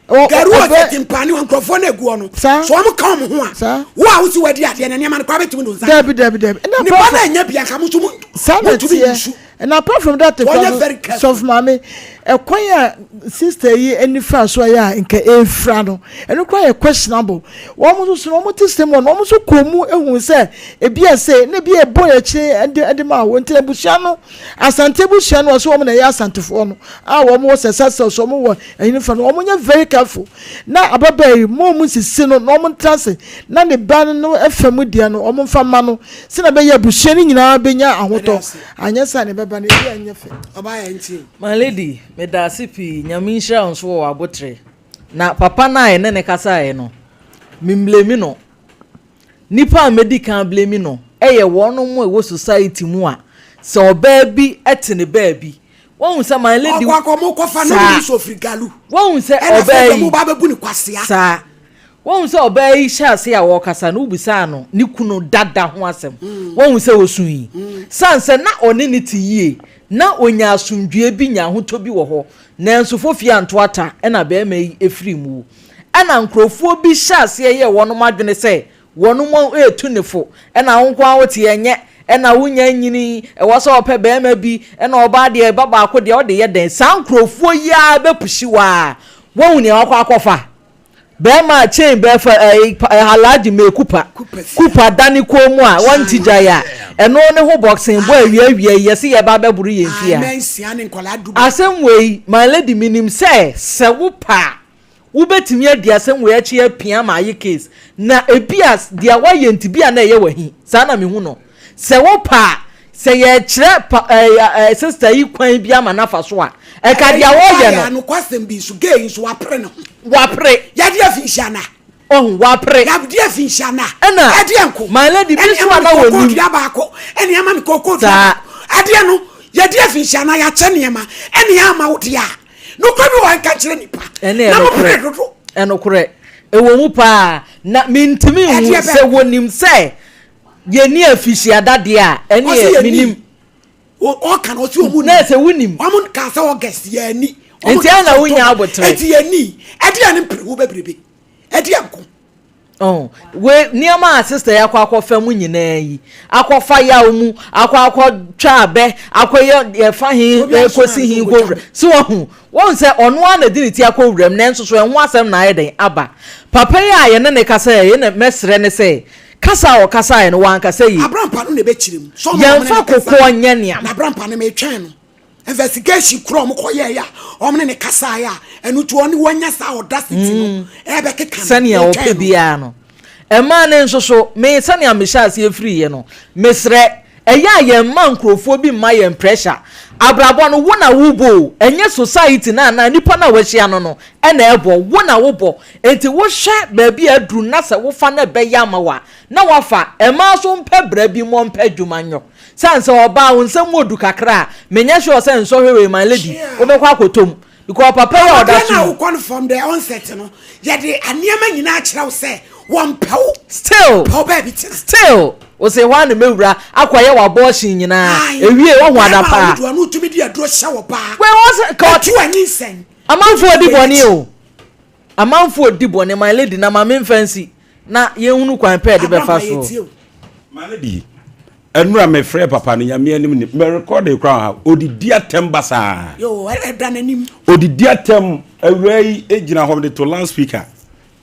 garu ati mpani won krofo na egu ono so am ka mo ho a wo a wo si wadi ade na ne ma kwa betimi no nsa debi ni ba na nya bia ka mo so mu and apart from that soft mommy ekwan ya sister yi enifa so ya nke efra no eno kwa ya questionable wo mo so no mo testimony no mo so komu ehun se ebia se na bia boy achi ende ma wo nte busia no asante busia no so wo na ya asantefo no a wo mo sesa so mo wo enifa no wo mo nya very careful na ababai mo sisi no mo trase na ne ban no efam dia no wo mo fa ma no se na be ya busia ni nyina be nya ahoto anya sa ne beba ne bia nya fe oba ya nti my lady me da sipi nyaminsha onso wo abotre na papa na ene ne kasa e no mimblemi no nipa medical blemi no eye wono mo e wo society mu a se oba bi etene ba bi won se my lady mo ko fa no so frigalu won se oba yi mo ba bebu ni kwasea sa won se oba yi sha se ya wo kasa no ubisa no ni kunu dada ho asem won se osun yi sanse na oni ni ti yie na onya asundue bi nya hoto bi wo ho na enso fofia antoata na be mai efiri mu ana nkrofo bi hyase ye wono madwene se wono mo etunefo na wonko awote yenye na wonya nyini e wo so ope be ma bi na oba de baba akode de ode ye den san nkrofo ya be pushi wa won ne akwa akofa be ma chain be fa halaji me kupa dani ko mu a won tija ya eno ne ho boxing boy awie yesi ye ba beburu ye mfia asem wei my lady minim se wo pa wo betimi adi asem wei achi apia ma ye case na ebias dia wa ye ntibia na ye wahi sa na me hu no se wo pa se ye kire sister yi kwan bia ma nafa so a e ka dia wo ye no kwasem bi so gay so wapre no wapre ya dia finshana wapre ya dia finshana ena ade anko my lady bi so na woni dia ba ko ene ama mi kokko ade no ya dia finshana ya chene ma ene ama wo dia no kwa bi wan ka kire nipa na mo pre dodo eno kure ewo mu pa na mintimi hu se wonim se ye ni afishia dade a ene ye minim o kan o ti o mu na se wonim o mu kan se o guest ye ni enti ana wonya abotre enti ye ni ade ani pre wo bebrebe ade anko we niama sister ya kwa famu nyina yi akwafa ya omu akwa twa abe akwa fa hin kosi hin go so won se ono ana diniti akwa wrem na nso so enho asem na ayeden aba papa ya ye ne kasa ye ne mesre ne se kasa o kasa ye no wan kasa yi abrampa no ne be kirem so mo fa kokko nyania na abrampa ne me twen no investigation kro mo koye ya omne ne kasa ya enu to oni wanya sa audacity no ebe keka sania o pe bia no ema ne nso so me sania me sha se free ye no mesre eya ye man krofo bi ma ye pressure abrabo no wona wubo enye society na nipa na wahia no ena ebo wona wubo enti wo hwe ba bi adru na se wo fa na be ya mawa na wafa ema so mpe bra bi mo mpe dwumanyo sanse oba wonsam odu kakra menya sure say nso hwewe my lady obekwa akotom because papa ya oda so na confirm the onset no ye de aniama nyina akira wo say one pew still pew baby still o say one mewura akwaye wa abortion nyina ewie wo ho adapa do anu tumi di adro hye wo pa we was ka tu ani sen amanfo odi boni o amanfo odi boni my lady na ma me fancy na ye hunu kwan pe de be fa so my lady enura me frɛ papa no nyame anim ni me record e kra ha odidi atem basa yo eda nanim odidi atem awai ejina hom de to land speaker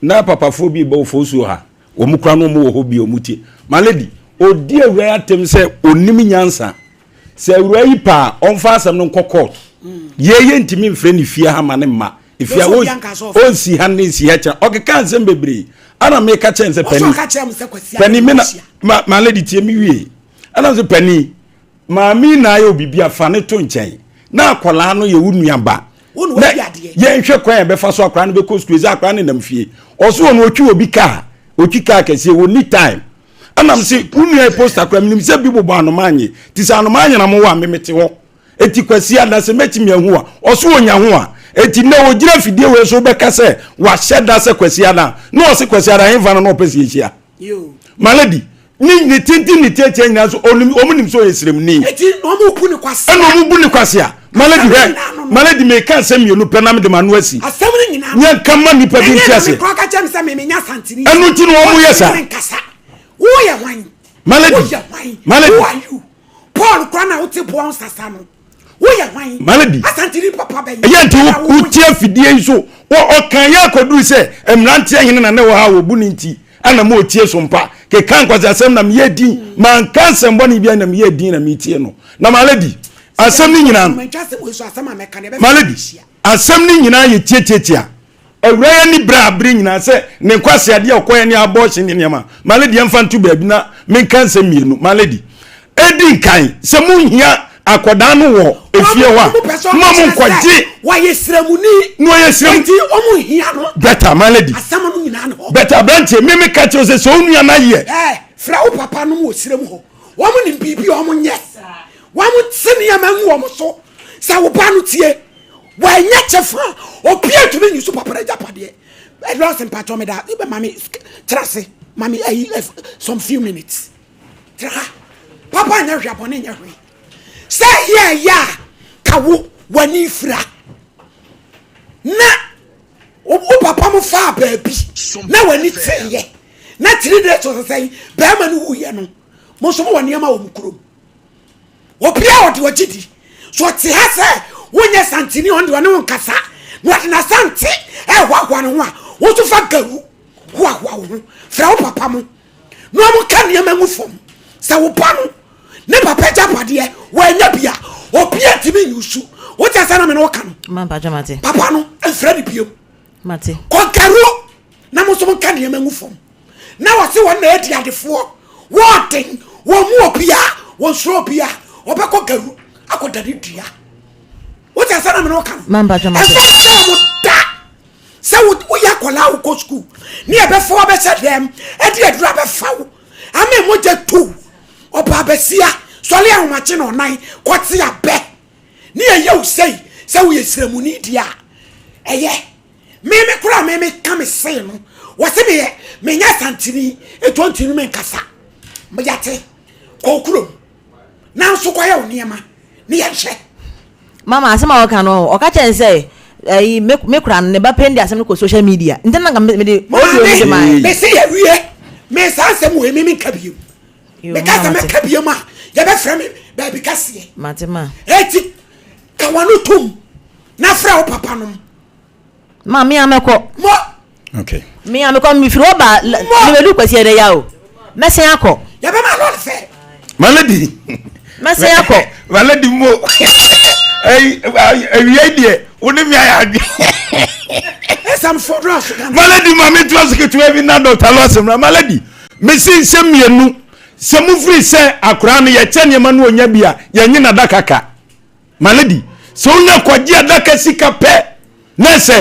na papa fo bi bo fo so ha o mu kra no mo wo ho bi o mutie my lady odi awai atem sɛ onim nyansa sɛ awai pa onfa asem no court ye ntimi mfrɛ ni fie ha ma ne ma ifia o si ha ne si ha cha o keka nsem bebre ana me ka chen se pani me na my lady tie mi wie ana se pani maami na ayo bibia fa ne to nchen na akola no ye wunuaba ye nhwe kwan be fa so akra no be ko school za akra ne nam fie oso no otwi obi ka kese wo ni time ana se wunu post akra minim se bi bobo anomanye ti se anomanye na mo wa memete ho eti kwasi ada se mechi mi ahu a oso onya ho a eti na ogira fidie we so be ka se wa sheda se kwasi ada na o se kwasi ada hen fa no pese yechia yo malady ni tinti ni tete nyina so omunim so yesrem ni eti omu bu ni kwase eno omu bu ni kwase a malady me kan se mi onu penam de manu asi asem ni nyina nya kama ni pa bi ntiase ko ka chem se me nya santini enu ti no omu yesa wo ye wan malady who are you Paul kwana uti po sasa no woyɛ hwan malady asantini papa bɛyɛ ɛyɛ nti wo tie fidie so wo kan ya koduru sɛ emrantie hene na ne wo ha wo bu ne nti ana mo tie so mpa ke kan kwase asɛm na me din man kan sɛm bɔ ne bia na me din na me tie no na malady asɛm ni nyina malady asɛm ni nyina ye tietietia awura ni bra abri nyina sɛ ne kwase ade okoye ne abɔhye ne nneɛma malady emfa ntu baabi na me kan sɛm mienu malady edi kan sɛ mu hia akoda no wo efie ho a mo mo nkwaje waye sramuni no ye sram nti omo hia no better malady asɛm no nyina no better branch me ka che o se so onua na ye fra wo papa no mo sram ho wo mo ni bibi o mo nye wo mo tsenia ma nwo mo so sa wo pa no tie wa nya chefa o pia to me nyusu papa na japade e lo sem pa to me da ibe mami trase mami some few minutes tra papa nya hwa bone nya hwe say ya kawo wani fra na o papa mo fa baabi na wani teye na 3 days so say ba ma no wuye no mo so mo wani ma wo mukuro o pia o de ogidi so ti ha say wonye santini on de wani won kasa na santi hwa no ho a wo so fa garu hwa wo fra o papa mo no mo ka ne ma ngufom sa wo pa no ne papa japade wanya bia opia timi nyusu wo ta sana me no ka no man pa jamate papa no enfra di biem mate ko garu na mo so mo ka ne ma ngufom na wo se won na edi adefo wo ten wo mu opia wo sro opia obekọ garu akodade dua wo ta sana me no ka no man pa jamate se wo ya kola wo ko school ni e be fo be se dem e di adura be fawo ame mo je tu oba besia sole ahomache no nan kwate abe ni eye o sei se wo yesramuni dia eye me kura me ka me sei no wo se me nya santini e 20 me nkasa mo yate ko kuro na so kwa ya oniema ni ye hye mama asema waka no o ka chen say me kura ne ba pendi asem ko social media ntena nga me de audio me de mai me se ya wie me sa asem wo me ka biu me ka sa me ka biu ma ya be fra me ba bi kase matema eti ka wanu tum na fra o papa no ma me ameko mo okay me ameko mi firo ba me du kwasi ede ya o me se akọ ya be ma lo fe malady me se akọ malady mo wi idea woni mi ayagbe esam fodros malady mama trust ke to every na doctor losem malady me sin se mienu se mu free se akura no ye chene ma no onya bia ye nyina dakaka malady so onya kwaje adaka sika pe na se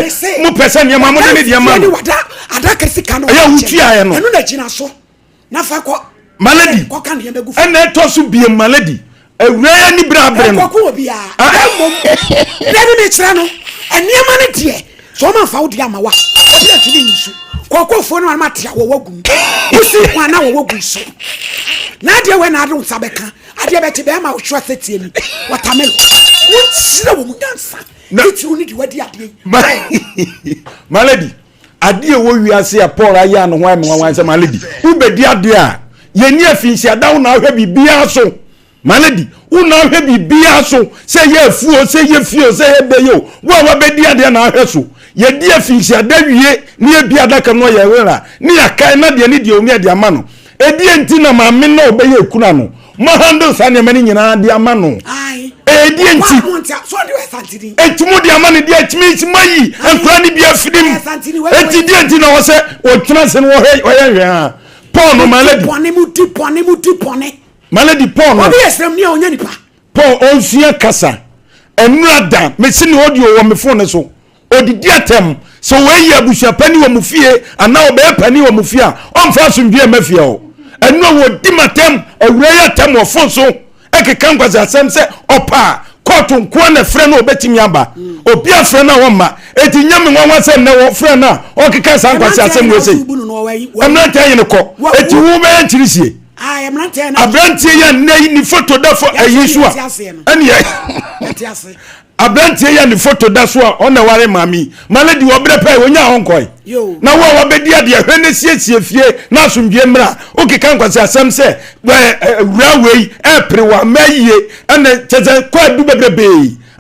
mu pese ne ma mo ne dia ma no adaka sika no ya hutua ye no enu na gina so na fa ko malady ko kan ye begu ena to so bie malady ewura ni bra bre no ko bia mom rebi me kira no eniema ne de so ma fa wo dia ma wa obi atudi nisu kokofo no ma tia wo wagu usi kwa na wo wagu so na de we na adu sabeka ade beti be ma wo hwa setie ni watamelo won sira wo mundansa iti woni di wadi ade malady ade wo wiase ya Paul aya no ho am wan se malady ubedi ade a ye ni afinsi adawo na hwe bibia so malady una hwe bibia so se ye afuo se ye fio se ye beyo wo bedi ade na hwe so ye di afinsi adawie ni ebi adaka no ye wera ni akai na de ni de omi ade ama no edi enti na ma me no obeye kuna no mo handle sa ne mani nyina de ama no ai edi enti so de santini etimo de ama ne de etimi simayi ankura ni bia fidim eti di enti na wo se o tuna se no wo ye hwe ha Paul no malady pone mu pone malady Paul no obi esrem ni onya nipa Paul onsia kasa enrada mesi ni audio wo me phone so odidi atem so we yi abusua pani wo mufie ana obe pani wo mufie a onfa asundue mafia o enu wo dimatem awura ya tem wo phone so ekeka nkwaza asem se opa court nko na frɛ no obetimi aba obi afrɛ na wo ma eti nyame nwanwa se na wo frɛ na okeka san kwasa asem we sei emrante yin ko eti wo be nkirisie emrante na abrantie ya nei ni photo da fo ayi so a ene abrantie ya ni photo da so a ona ware mami maladi wo bre pa wonya honkoi na wo wa bedi ade hwene siesie fie na asomdwe mra okeka nkwase asem se wura wei pre wa maye ana cheze kwa du bebrebe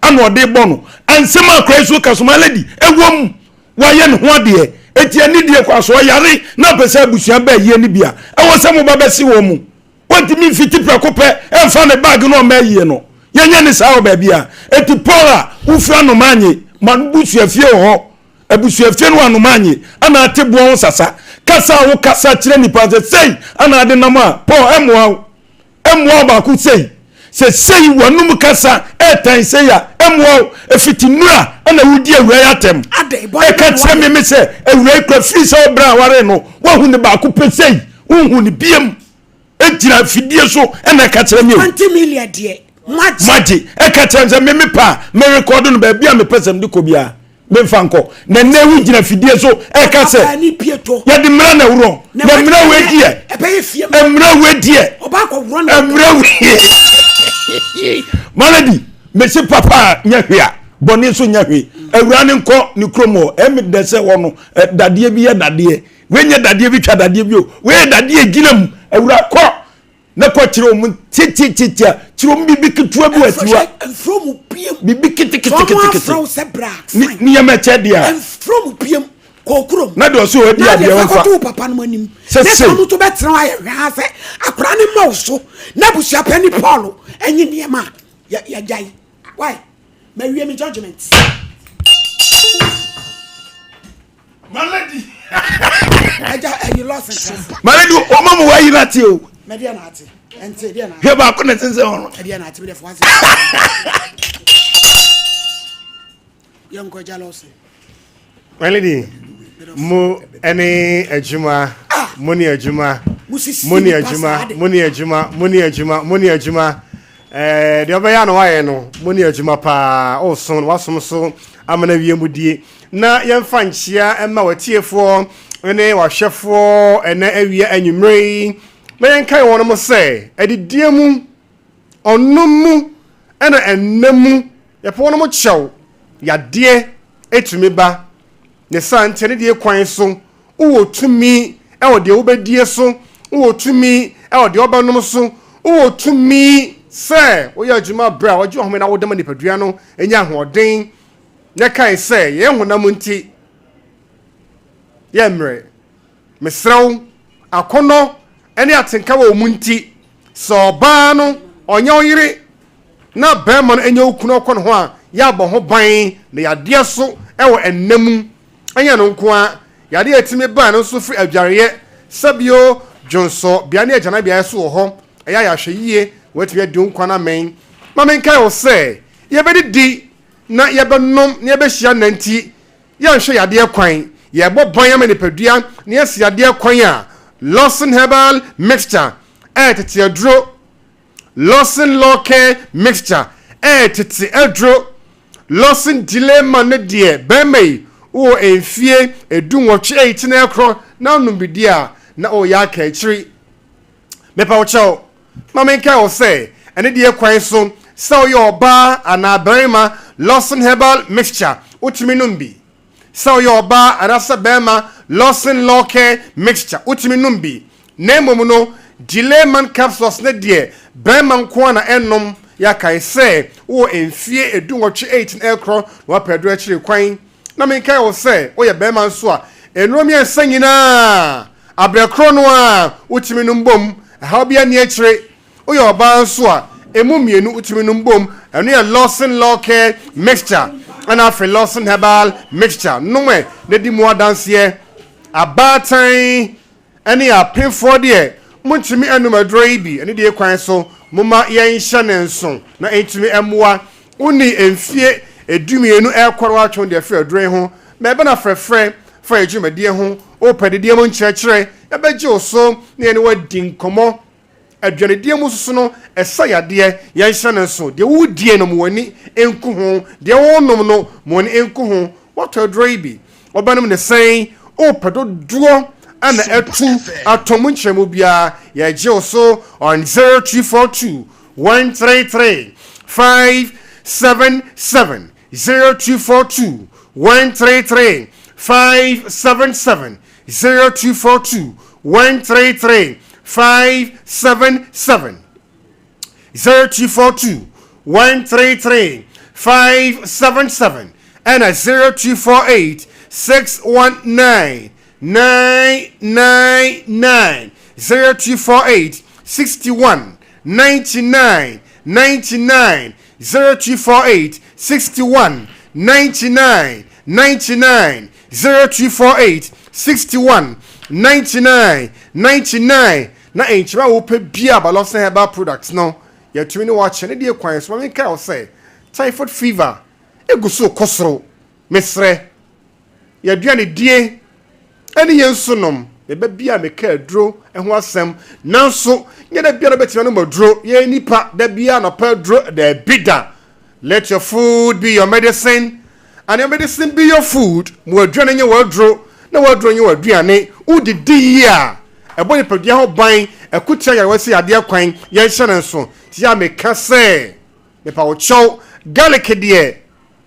ana ode bono ansem akra so kaso maladi ewom wa ye ne ho ade eti ani die kwa so yare na pese abusua ba ye ni bia ewo se mo ba besi wo mu wanti mi fiti prakope emfa ne bag no maye no yenye ni sawo ba bia eti pora ufra no manye man busuafie ho abusuafie no anu manye ana atebo ho sasa kasa wo kasa kire ni panze sei ana ade nam a po emwa ba ku sei wanum kasa etan sei ya emwa efiti nura ana wudi awura yatem e ka kire me se awura kra free so bra ware no wo hu ne ba ku pesei wo hu ne biem ejira fidie so ana ka kire me 20 million die maji e ka kire me pa me record no ba bia me pesem de ko bia me fanko na newu jina fidie so e ka se ya di mra na wuro na mra we die mra we die oba ko wuro na mra we maladi me se papa nya hwea boni so nya hwe awura ne nko ni kromo em de se wono dade bi ye dade we nya dade bi twa dade bi o we dade ginam awura ko na ko kire o mu titi kire o bibi ketua bi atiwa from piem bibi kiti from se bra ni ya meche dia from piem kokrom na do so odi ade wonfa na papa no manim na samu to betra aye hwa se akra ne mawso na busia pani Paulo enyi niema ya jai why my we me judgment maladi aja you lost interest maladi o mamu wa yinati o media na ati ente dia na he ba ko na sense hono media na ati be for yanko jealousy maladi mo ene adwuma moni adwuma de obaya no waye no moni adwuma pa o son wasom so amana wiemu die na yemfa nchia emma watiefo ene wahwefo ene awia anwumrei me yenkai wono mo se edidiemu onumu ena ennamu yepo wono mo chew yade etumi ba ne sante ne de kwan so wo tumi e wo de wo bedie so wo tumi e wo de obanom so wo tumi se wo ya adwuma bra wo je home na wo dem nipadua no enya hoden ne kai se ye honam nti ye mre mesrew akono ene atenka wo mu nti so ba no onye oyire na bema no enya okunu okono ho a ya bo ho ban na ya de so e wo ennamu anya no nko a yade etime ba no so fri adwareye sabio jonso bia na agana bia so ho eya ya hweyie wetwe de nko na men ma men kai o se ye be di na ye be nom na ye be hia nanti ye nhwe yade kwan ye bo ban ya manipadua na ye si yade kwan a Lawson Herbal Mixture tete adro Lawson Loke Mixture tete adro Lawson Dilemma ne de bemei o enfie edunwotwe eitina ekro na numbidia na o ya ka chiri mepa wo chew mamenka o say ene de kwan so so yo ba ana berima Lawson Herbal Mixture utimi numbi so yo ba arasa bema Lawson Loke Mixture utimi numbi nemom no Dilemma capsules ne de berima nko na ennom ya kai say o enfie edunwotwe 18 ekro wa pedo a chiri kwan na me kai wo se o ye bema nso a enromi ensanyina abrekro no a utimi no mbom ha bia ne akire o ye oba nso a emu mienu utimi no mbom eno ye Lawson Loke Mixture ana for Lawson Herbal Mixture no me ne di mu adanse abatan ene a pinfo de muntimi enumadro ibi ene de kwan so muma yen hye nso na entimi emwa uni enfie edumienu ekoro atwon de fe adren ho me be na frefre fa edwumadie ho o pededie mo nkyerɛkyerɛ ebeje oso ne ene wadi nkomo adwanedie mu susu no esayade ye hye nso de wudie no mo wani enku ho de wonom no mo wani enku ho what adro bi obanum ne sen o pedodo ana etu atomu nkyerɛmu bia ye je oso on 0342 133 5 577 0242 133 577 0242 133 577 0242 133 577 and a 0248 619 999 0248 61 99 99 0248 61 99 99 0248 61 99 99 na enchira wo pe bia ba Lawson Herbal Products no ya tumi no wa chene de kwan so me ka o say typhoid fever eguso kosoro mesre ya duane die eni yensunom be bia me ka aduro ho asem nanso nye da bia no betima no maduro ye nipa da bia no pa aduro da bida. Let your food be your medicine and your medicine be your food. Mo aduane nye waduro na waduro nye waduane udidi ya ebo ni pedia ho ban ekutia ya wasi ade kwan ye hye nso ti ya me ka se me pa wo chow garlic de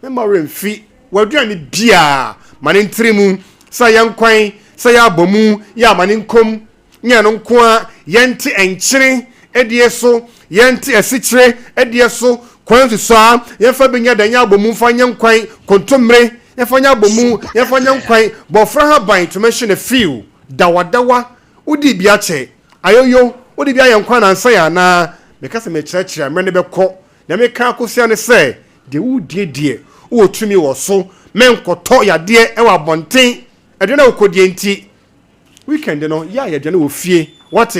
me ma remfi waduane bia mane ntrimu sa yan kwan sa ya bomu ya mane nkom nya no nko a yenti enkyere edie so yenti asikyere edie so kwan so a yefa benya danya bomu fa nya nkwan kontomre yefa nya bomu yefa nya nkwan bofra ha ban to mention a few dawadawa udi bia che ayoyo udi bia yankwan ansa ya na meka se me kyerɛkyerɛ mre ne bɛkɔ na meka akosia ne sɛ de udie wo tumi wo so menkɔtɔ yade ɛwɔ abɔnten ɛde na wokɔdie nti weekend no ya yɛde na wo fie what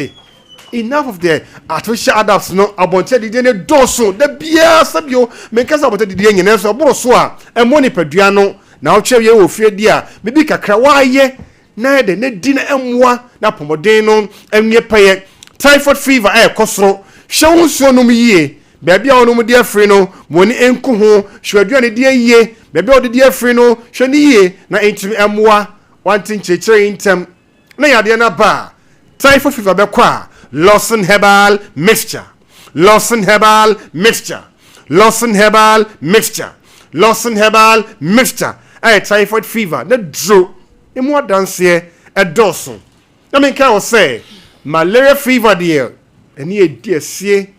enough of the artificial adults no abonte dide ne doso da bia sabio menka sa abonte dide nyene so boro so a emo ni padua no na wo twa ye wo fie dia bibi kakra wa ye na de ne di na emwa na pomoden no enye peye typhoid fever kosoro hwe so no yie baabi a wono de afri no moni enku ho hwadua ne de yie baabi a wo de afri no hwe ne yie na entimi emwa wantin chechere intem na yade na ba typhoid fever be kwa Lawson Herbal Mixture. Lawson Herbal Mixture. Lawson Herbal Mixture. Lawson Herbal Mixture. Typhoid fever. The drew. The more dance here. A dozen. I mean, can I say malaria fever dear? And ye dear see.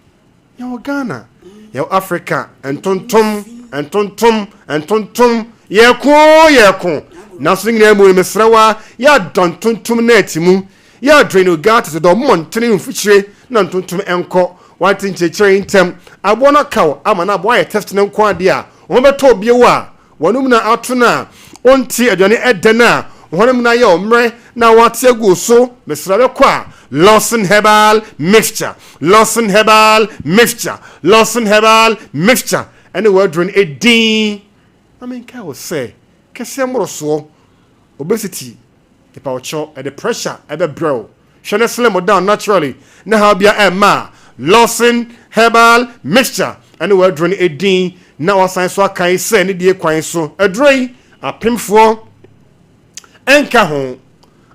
Yo Ghana. Yo Africa. And tontum. And tontum. And tontum. Ye ko. Nothing there mo mesrawa. Ya don tontum netimu. Ya drain gat to the mountain feature none to enco wanting to train tem. I wanna cow, I'm an aboy testing on quadia. Wometo biwa, Wanumna Altuna, on tea a journey at dinner, Wanumna yo mre, now what's your go so, Miss Qua, Lawson Herbal Mixture, Lawson Herbal Mixture, Lawson Herbal Mixture, and the word drain a dean. I mean, cow say, Cassiamoro so, obesity. The power show and the pressure at the bro. Shana slim down naturally. Now be a ma Lawson Herbal Mixture. And the word drain a dean. Now I sign so I can say any dear quine so a drain a pimfo enka home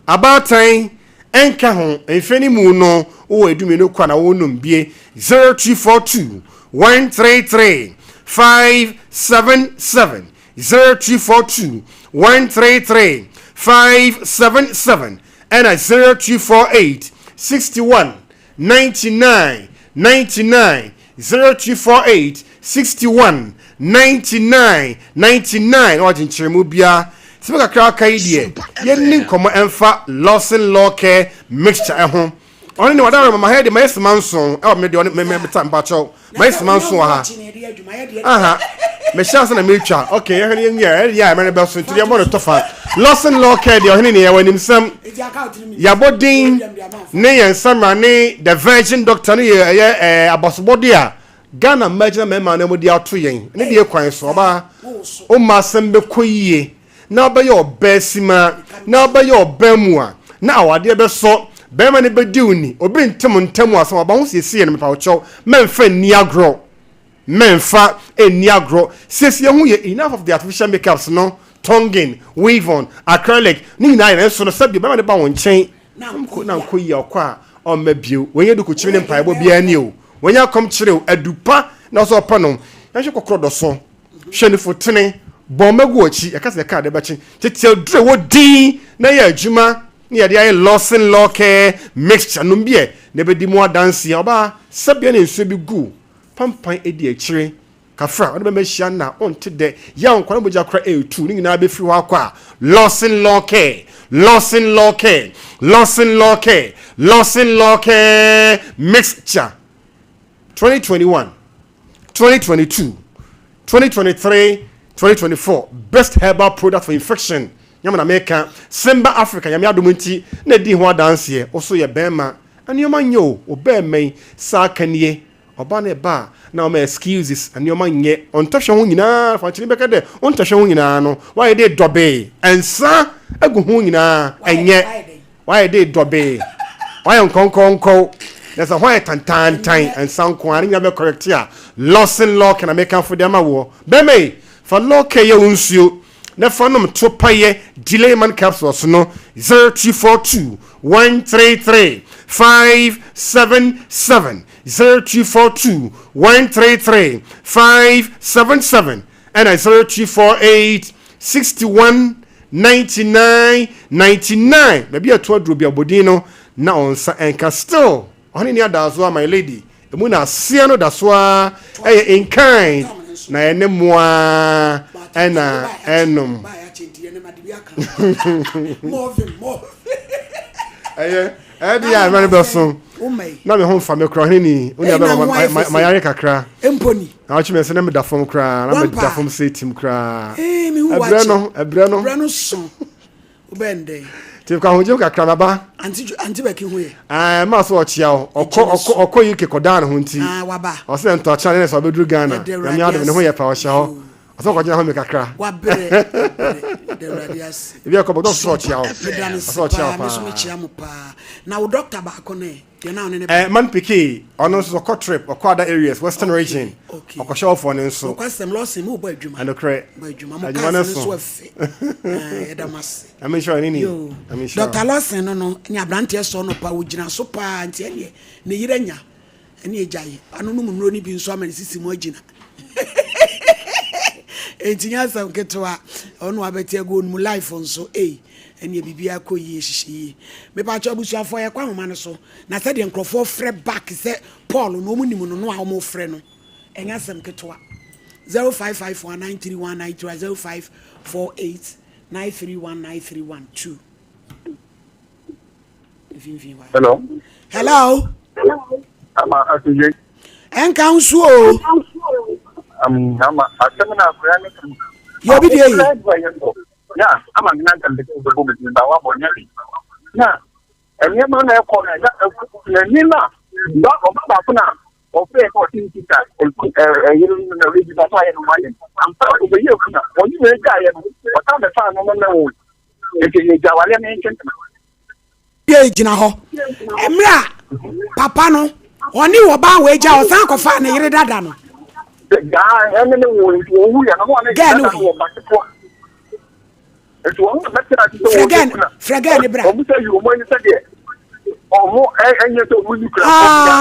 about time enka home if any moon no oh do me no kwana wonum be 0242 133 577 0242 133 577 and a 0248 61 99 99 0248 61 99 99 what in Chirmubia Smoke crack idea yen komo emfa Lawson Law Care Mixture home only no that my head my manson me de me time pacho my manson ha me chance na me twa okay yeah me be so to the mo to fa Lawson Law Care de Oheneni ya wanim sam ya bodin ne yen samra ne the virgin doctor ne abosobode a Ghana major me man mo di ato yen ne de kwan so ba o ma sam be koyie na ba yo besima na ba yo bemua na awade be so be ma ne be diuni obi ntem asam ba ho siesie ne me pa wo chow memfa ni agro memfa eni agro siesie hu ye enough of the artificial makeups no tonguing weave on acrylic ni na yen so no sabi be ma ne ba won chen na koyi akwa o mabio wenye du ko chiri ne mpa ebo bia ni o wenya kom chire adupa na so panom ɛhwɛ kokoro do so hwɛ ne fotene bomegu ochi yakase the card ebachi tete dre wo din na ya adwuma na ya dey lawson law care mixture no bie na bedi mu adanse ya oba sabia na nso bi gu pampan edi akire kafra wona be mehia na onte de ya onkwa boja kra e2 ni nyina be firi wa kwa lawson law care mixture 2021 2022 2023 2024 best herbal product for infection nyama na meka Simba Africa nyama adomunti na di ho adanse oso ye bema anioma nyo obemai sa kanie oba na ba na o ma excuses anioma nye ontahwe ho nyina fa chiri beka de ontahwe ho nyina no why dey dobe ensa agu ho nyina enye why dey dobe why onkonkonko there's a why tan and sound kwani nya be correct ya lawson law can make for them awo bemai for law ke ye unsuo na fanom to paye delay man capsules no 0242 133 577 0242 133 577 and 0248 61 99 99 maybe a to drobia bodino na onsa enka still Oheneni Adazoa my lady emu na sia no dasoa in kind na ene moa ena enum dia man beso na me hon fa me kra heni oni aba my yare kakra emponi na wachi me se na me da fom kra na me da fom se tim kra me hu wachi ebre no so ubende tim ka hoje kakra na ba anti beki hu ye ma so ochia okọ UK kodan ho nti waba o se nto acha ne so bedru Ghana na mi ado ne ho ye pa o sha ho aso ko jina ho me kakra wa bere de radias ibi ko bodo so ochia o so ochia pa so me chia mo pa na wo doctor ba ko ne ye na one ne man piki ono so ko trip or other areas western region o show for ne so ko sem loss mu ba adwuma and correct ba adwuma mo ka so afi e da mas I'm sure any I'm sure Dr. Lawson no ni abrante so no pa wo gina so pa nti ene ne yiranya ene ejaye anu no munro ni bi nso amane sisi mo agina entinya sam ketwa ono abeti ago mu life nso ene bibia koyi hihyi me pa cho abusuafo ye kwa homa no so na se de nkrofo frɛ back se Paul no mu nimu no a wo mo frɛ no enya sam ketwa 0554931930 0548931931 Hello. Hello. I'm a Enka nsu o. I'm a You be there. Yeah, I'm a man and the woman in our body. Yeah, and your man, I call Nina, not of Bafuna, or pay for things that you know, that's why I'm proud of you. When you were dying, what time the time on the road? If you Jawali mentioned, Ye gina ho. Emra, papa no, oni wo ba we ja o san ko fa ne yire dada no. The guy, and then we want to get it's one Fragane bra. You when you said it. Or more and yet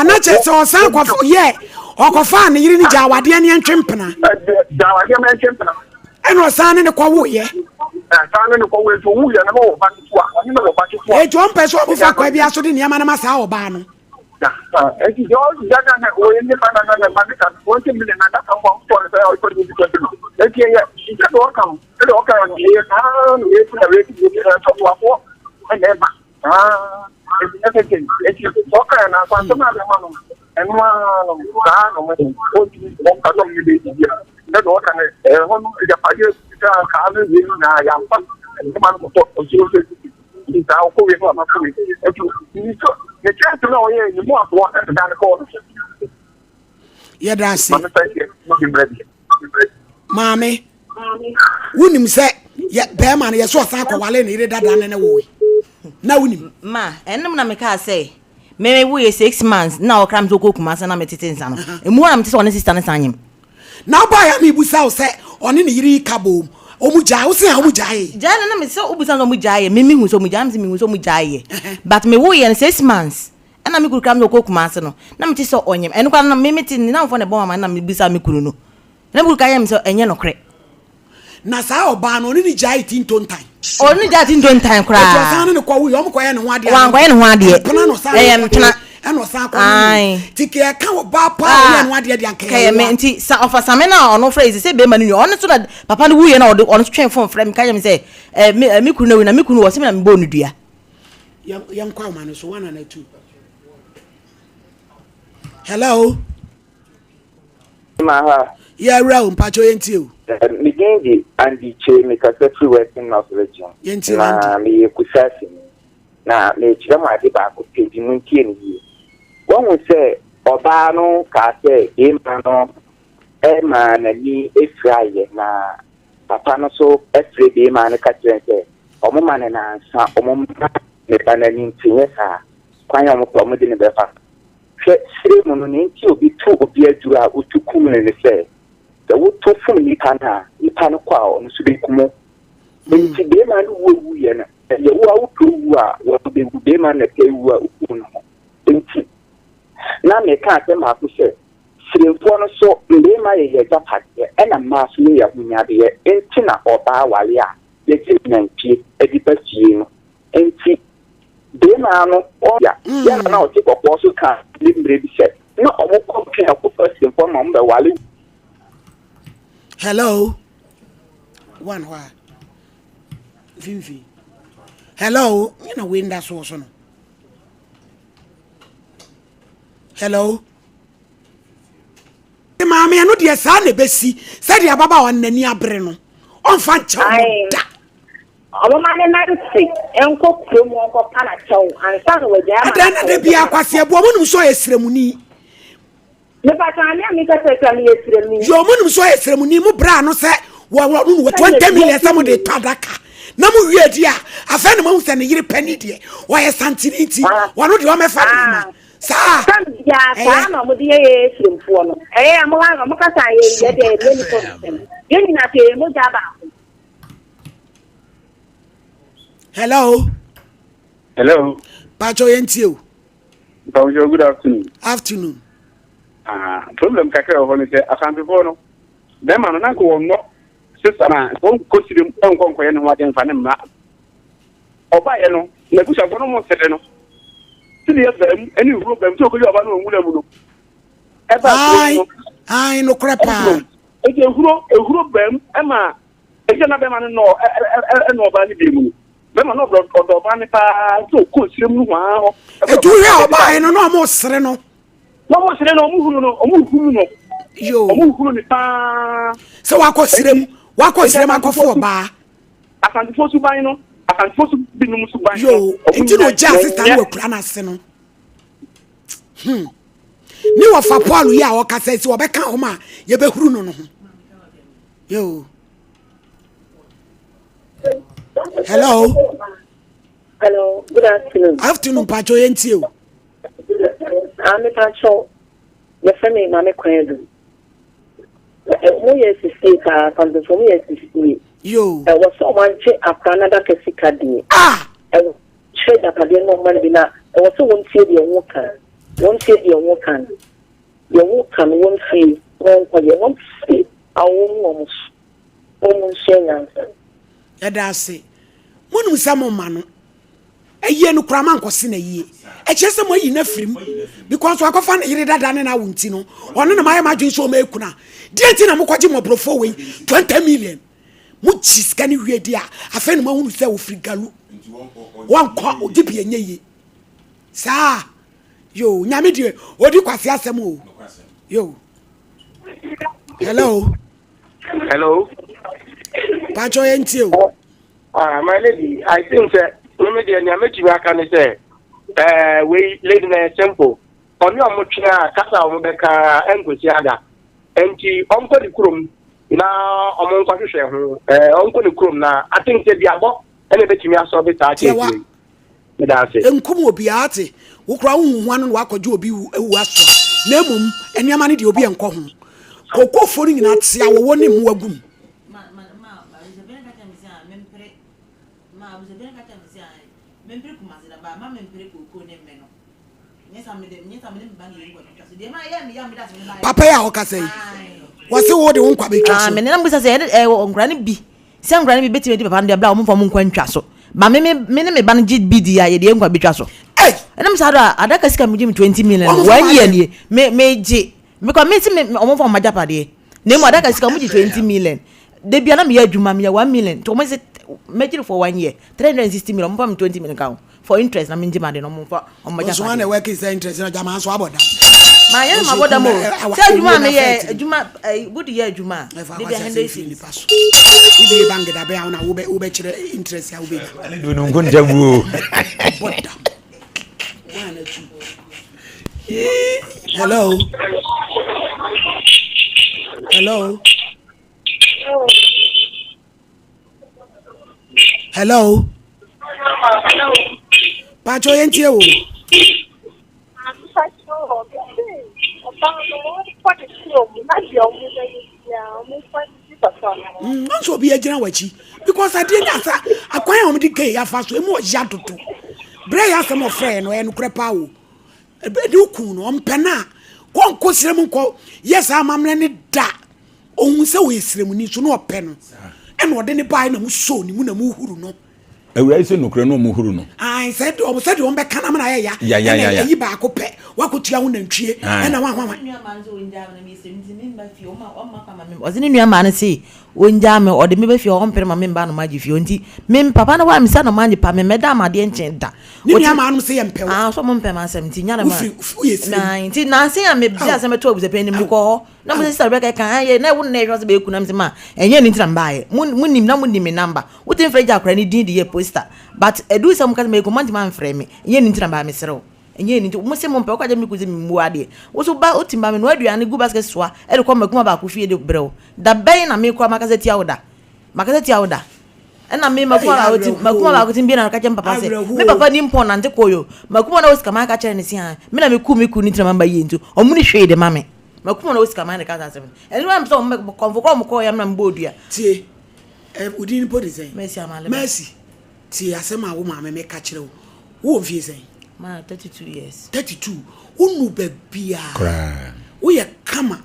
na che so san kwafo ye okofa ne yiri ni jawade ne ntwempena jawade me ntwempena eno san ne kwa wo ye san ne kwa wo so wo ye na wo ba to a oni na wo ba to e jo mpe so bi fa kwa bia so de niam na masa wo ba no e ti jo jaga na wo ni pa na ba ka 20 million na ka mo for say o ko ni to e ti ye ti ka do kan ye ka ye ti na re ti ye to wa ko e ne ba it's everything. It's okay na kwa sema na mano. Enwa no ka no mo o ti mo ka no mi be dia. Na do ka ne hono ya pa ye ka le ni na ya pa. Ni ma no to o ti o se ni ta ko we no ma ko we. E tu ni so ne cha to no ye ni mo afo na da ko. Ye da se. Mame. Wunim se ye be ma ne ye so san ko wale ne ire dada ne wo we. Na wunim ma enum na me ka say me wo ye 6 months na o kram so kokuma sa na me tete nsa no emu na me tete one sister ne sanyem na ba ya me busa o se one ne yiri kabo omu ja o se omu ja ye ja na me se obusa no omu ja ye me hu so omu ja me hu so omu ja ye but me wo ye 6 months na me kram so kokuma sa no na me tete so onyem enu kwa na me meti na mfo ne bo mama na me busa me kuru no na bu kayem so enye no kre na saa oba no ni jai tinton time oni that tinton time kra to san ne kwa wu yo mko ye ne ho ade wan kwa ye ne ho ade pena no san pena eno san kwa tike ka oba pa ye ne ho ade de anka kay me nti sa offer me na ono phrase say be ma ni ono so na papa no wu ye na ono twen phone frame kayem say me kunu na wi na me kunu wo se me na me bo no dua yam kwa ma no so 1 and 2. Hello. Maha. Yeah, round Pacho Yentio. Migingi and the chain make a free Western North region. Yentio. Na me kusasi. Na me chama de ba ko pedi muntie ni. One will say Obano ka say Emano Emma na ni efraye na papa no so efre de man ka trense. Omo man na ansa omo me banani ntinye sa. Kwan ya mo ko mo de ne befa. Sire mo no nti obi to obi adura otukum ne se da wo to fun ni kana ni pana kwa ono so be kumo nti be ma no wo ye na ye wo a wo to wu a wo be ma na ke wu a ku no nti na me ka se ma ku se sire fo no so be ma ye japat e na ma so ye hunya de ye nti na oba wale a ye ti nanti e di pasie no nti Bema no oya ya na o ti popo so ka libre bi se na o mo ko ke ko first inform mo be wale. Hello. One why Vivi. Hello, you know when that's also no. Hello. Mama ya no de sa na besi se de baba wan nani abre no on fa cha da Omo mane na nsi enko kromu onko pana chew ansa no waja ma ada na bia kwase ebo munum so esremuni me pa tan ya mi ka se ka mi esremuni yo munum so esremuni mu bra no se wo 20 million some de tadaka na mu wie dia afa na mu se ne yire pani de wo ye santiniti wo no de wo me fa ma sa ya sa na mu de ye esremfo no amu ga mu ka sa ye de le ko ye ni na te mu ja ba. Hello. Hello. Pacho Yentio. Bonjour, good afternoon. Afternoon. Problem kakra ho ne se akampe fo no. Be ma no na ko no. Sister na ko sirim ko ye no wa den fa ne ma. Oba ye no, na ku sha fo no mo sere no. Ti ye bem, eni ru bem to ko yo ba no nwule mu no. E ba ai no krepa. E je ehuro bem e ma e je na be ma no no ba ni be mu. Bema no do ba ni pa so ko sire mu ho aho e tu he oba no no mo sire no mu huru no yo mu huru ni pa so wa ko sire ma ko fo ba asanti fo su ban no asanti fo su binu su ban yo enti no ja sister no kura na se no ni wa fa Paul ya o ka se si obeka ho ma ye be huru no yo. Hello. Hello, good afternoon. Afternoon, Pacho Yentio. I'm Pacho. The family, Mamma Quendo. Yes, from the family, yes, yo. There was someone after another Casicadi. I was trade up again, no man, there was one see your worker. One see your worker. Your worker won't see, won't see. I won't almost Edase. Munum samo manu. Eye no krama nkose na yie. E chese mo yi na firim because wakofa na yire dada ne na wunti no. Ono na maye madwen so ma ekuna. Die nti na mokwaje mo brofo we 20 million. Mu chiska ni hwe dia. Afa na mahunu se wo frigalu. Wankwa odibi enye yi. Sa yo nyame die odi kwase asem o. Yo. Hello. Hello. Pacho Yentio. My lady, I think that women they are making a can say we lady na simple. On your muchina kasa omobeka enkwesiada. Enti onko di krom na omonko hwehwe ho. Onko di krom na I think say biabo ene betimi aso be ta tie. Me da say. Enkum obi ate. Wo kra hu hu anu wa kwaje obi ewu aso. Na emum eniama ne de obi enko ho. Kokofo ni nyina tia wo ne mu agum. papa ya oka say wase wo de wo nkwa betwa so me na mbusa say ongrane bi se ongrane bi beti di papa no de bla wo mfo mo nkwa ntwa so ba me ne me ba no GBD ya ye de nkwa betwa so na msa do adaka sika me 20 million 1 year nie me ji because me ti me omfo ma japa de ne mo adaka sika mo 20 million de bia na me ya adwuma me ya 1 million to mo say me ji for 1 year 360 million mo fa me 20 million count for interest na me nji ma de no mo fa o ma japa so one work is interest na jama so aboda ma ye ma boda mo say adwuma me ye adwuma good ye adwuma de bia hende si paso ide bank da be na wo be kire interest ya wo be ale do no ngon jabu boda hello hello pacho yentie wo so be agina wachi because I didn't answer akwan am di gay afa so emu ya toto bre ya some friend no e no krepa wo e di ku no ompena kon ko sirem ko yes amamle ne da ohun se wo sirem ni so no ope no e no de ne bai na mu so ni mu na mu huru no ewura ise no kre no mu huru no I said o said o be kana na ya yi ba ko pe wa ko tua ho nantwie e na wa ozini nua ma ne se onja me ode me be fi o mpere ma me ba no ma gifio nti me papa na wa me sa no ma pa me meda ma de nchen da ni nua ma no se ye mpe so mo mpe ma asem nti nya na ma na nti na se ya me bia se me to obuze pe ni mu ko na mo se sa be kan ye na wo na ehwo se be ku na me ma enye ni ntra mba ye munim na munim me number wo tin freja akra ni din de ye poster but edu se mo ka me ko man ti man frɛ me enye ni ntra mba me sere enye ni mo se mo mpe ko aja me kuzi me mu ade wo so ba otimba me no aduane gu basket soa e de ko makuma ba ko fie de brew da ben na me ko makaseti awda na me makuma ba ko timbi na ka jem papa se me papa ni mpon na nte koyo makuma na osika ma ka chere ni sia me na me ku ni tramamba ye ntu omu ni hwe de mame makuma na osika ma na ka tasem eni wa mso mo konfoko mo ko ya na mbodua tie udin po design merci tie asema wo mame me ka chere wo mfie sen ma 32 years 32 unu babia wo ye kama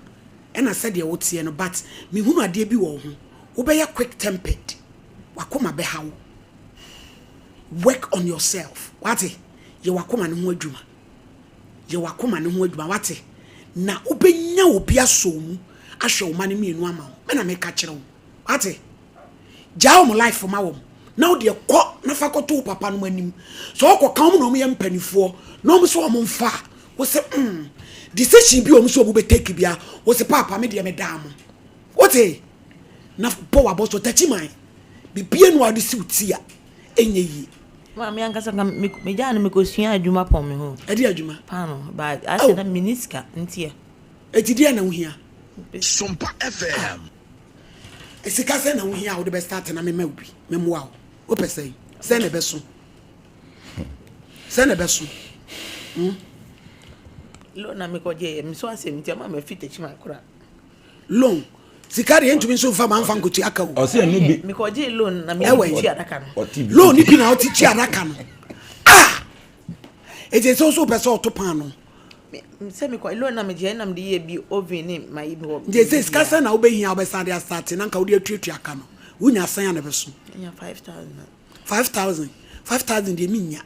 ena said ye wotie no but me hunu ade bi wo ho wo be ya quick tempered wakoma be hawo work on yourself wate ye wakoma ne ho adwuma wate na obenya obi asomu ahwe wo mane mienu ama me na me ka kire wo wate jawo mo life ma wo na wo de ko na fa ko to papa no anim so ko kan mo no me mpanifo no mo so mo mfa wo se decision bi o mo so bo be take bia wo se papa me de me da mo wate na po wa boso tachiman bibie no ade si utia enye yi ma me anka sanga me jana me ko sua adwuma pon me ho ade adwuma pano ba ase na miniska ntia etidi na wo hia Sompa FM esika se na wo hia wo de be start na me ma obi me moa wo pese se na be so lo na me ko je me so asem ntia ma me fitechi ma kura long sikari entumi so fa man fan kuchi aka wo o se no bi me ko je loan na me ti adaka no loan ni bi na o ti chi adaka no eje so person to pan no se me ko loan na me je na me de ye bi oven ni mai bi wo je se skasa na obehia obesade start na nka wo de atuatu aka no wunya san na beso nya 5000 de minya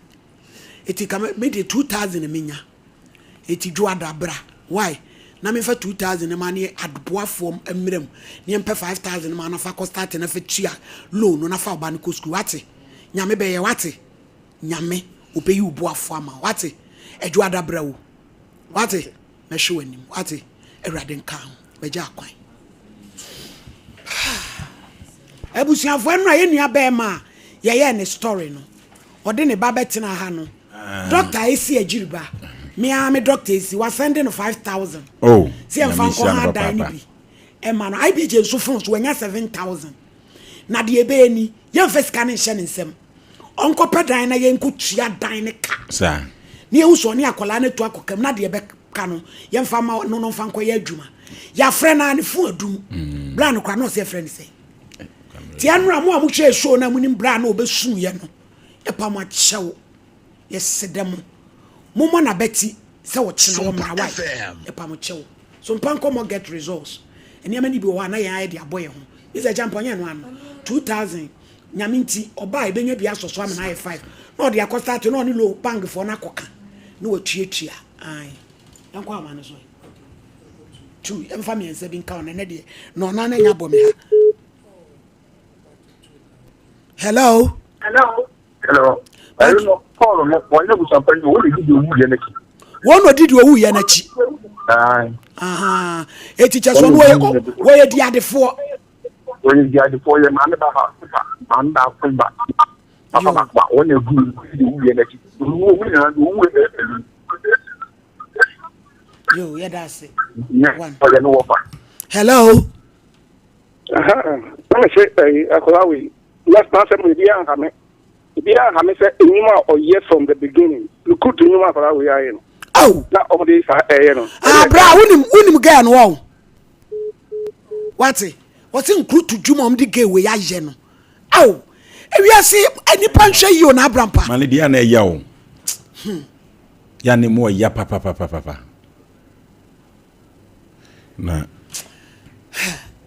eti kama me de 2000 minya eti ju adabra why na me fa 2000 ma ne adboafo emrem ne mpe 5000 ma na fa ko start na fa tua loan na fa oba ne ko school wate nyame be ye wate nyame obeyi uboafo ama wate eju adabra wo wate me hwe anim wate ewrade nka ho beja akwan ebusuafo enu aye nua be ma ye ne story no ode ne ba betina ha no doctor esi agiriba me doctor esi was sending 5000 oh see em fan ko ha dan ni bi e ma no IBJ so fun so wanya 7000 na de ebe ni ye mfa sika ne hye ne nsem onko pedan na ye nko tua dan ne ka sa ni e uso ni akola ne to akokam na de ebe ka no ye mfa ma no mfa nko ye adwuma ya frɛ na ne fu adum bra no kra no se frɛ ne se ti anura mo amu hwe show na munim bra na obesun ye no e pa ma chew ye sedem mo na beti se wo chena wo mra why e pa mo chew so Sompa Nkomo get results eni amani bi wo na ya de aboye ho is a jump onye no ano 2000 nyaminti oba e benya bi asoso am na 5 no de akosta to no ni low bank for na koka no watuatua ai yankwa amane so two emfa me ense bi nka on ne de no na na nya bom ha. Hello. I don't know. Paul, one of something you will do energy. One did you energy? Aha. A teacher's one way where the other four. When you get the 4 year man about I'm not from back. When you do energy. Yo, yeah, that's it. One. Hello. I'm say I last time we began Hame. Began Hame said, "Inuma or yes from the beginning. You could do Inuma for we are in." Oh, not all this, bra, wouldn't get wow. What's it? What's include to Jumom the gay way I gen? Oh, if you see any punch you na Brampa. Malidiana yaw. Yani mo ya papa. Na.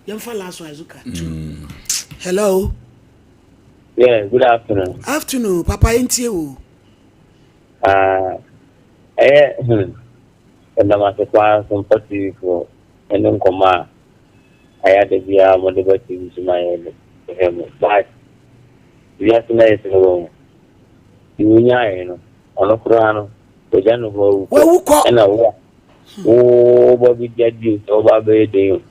Young for last one, Zuka. Hello. Yeah, good afternoon. Afternoon, Papa ain't you? And I was acquiring some party for and then come I had to be a motivating to my but we have to make it alone. You know, on a crown, the general and oh, Bobby get you over the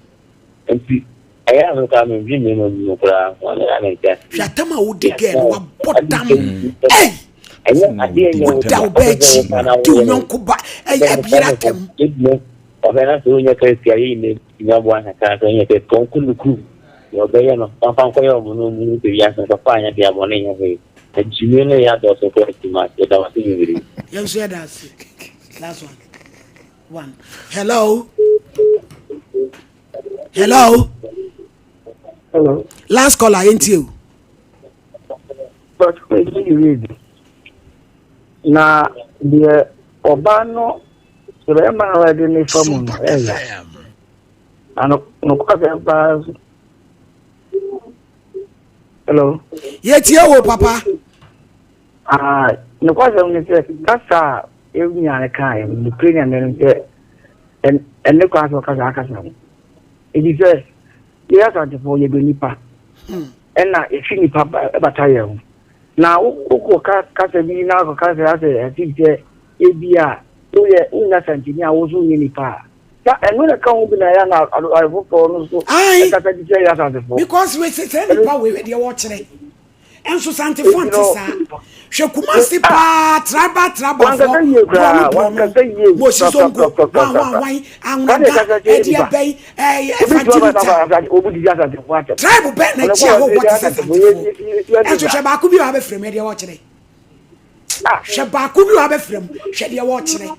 and see. I haven't come in dreaming of you for one. Shatama would again, what bottom. Hey! I didn't know do no kuba. I have yatem. Of an Antonia Cascade, you know, one can't get Conku. Your Bayano, Pampanco, the Yasan of Fine at the morning away. And Jimmy had also pretty much that I was thinking. Young said that's last one. Hello. Hello. Last caller, ain't you? But when you read now, the Obano, the Rema already from and hello. Yet, you, Papa. No question is that's every other kind, Ukrainian and the class of Kazakhstan. It is a yes, I for you, Nipa. And now, if you Nipa battalion. Now, Casabi now, Casa, I think, ABR, innocent, I was only Nipa. And when I come with I vote for because we say, with your watching. And so Santa Fontesa, Shakumasi pa, traba, Shabaku, you have a frame, Shadia watching.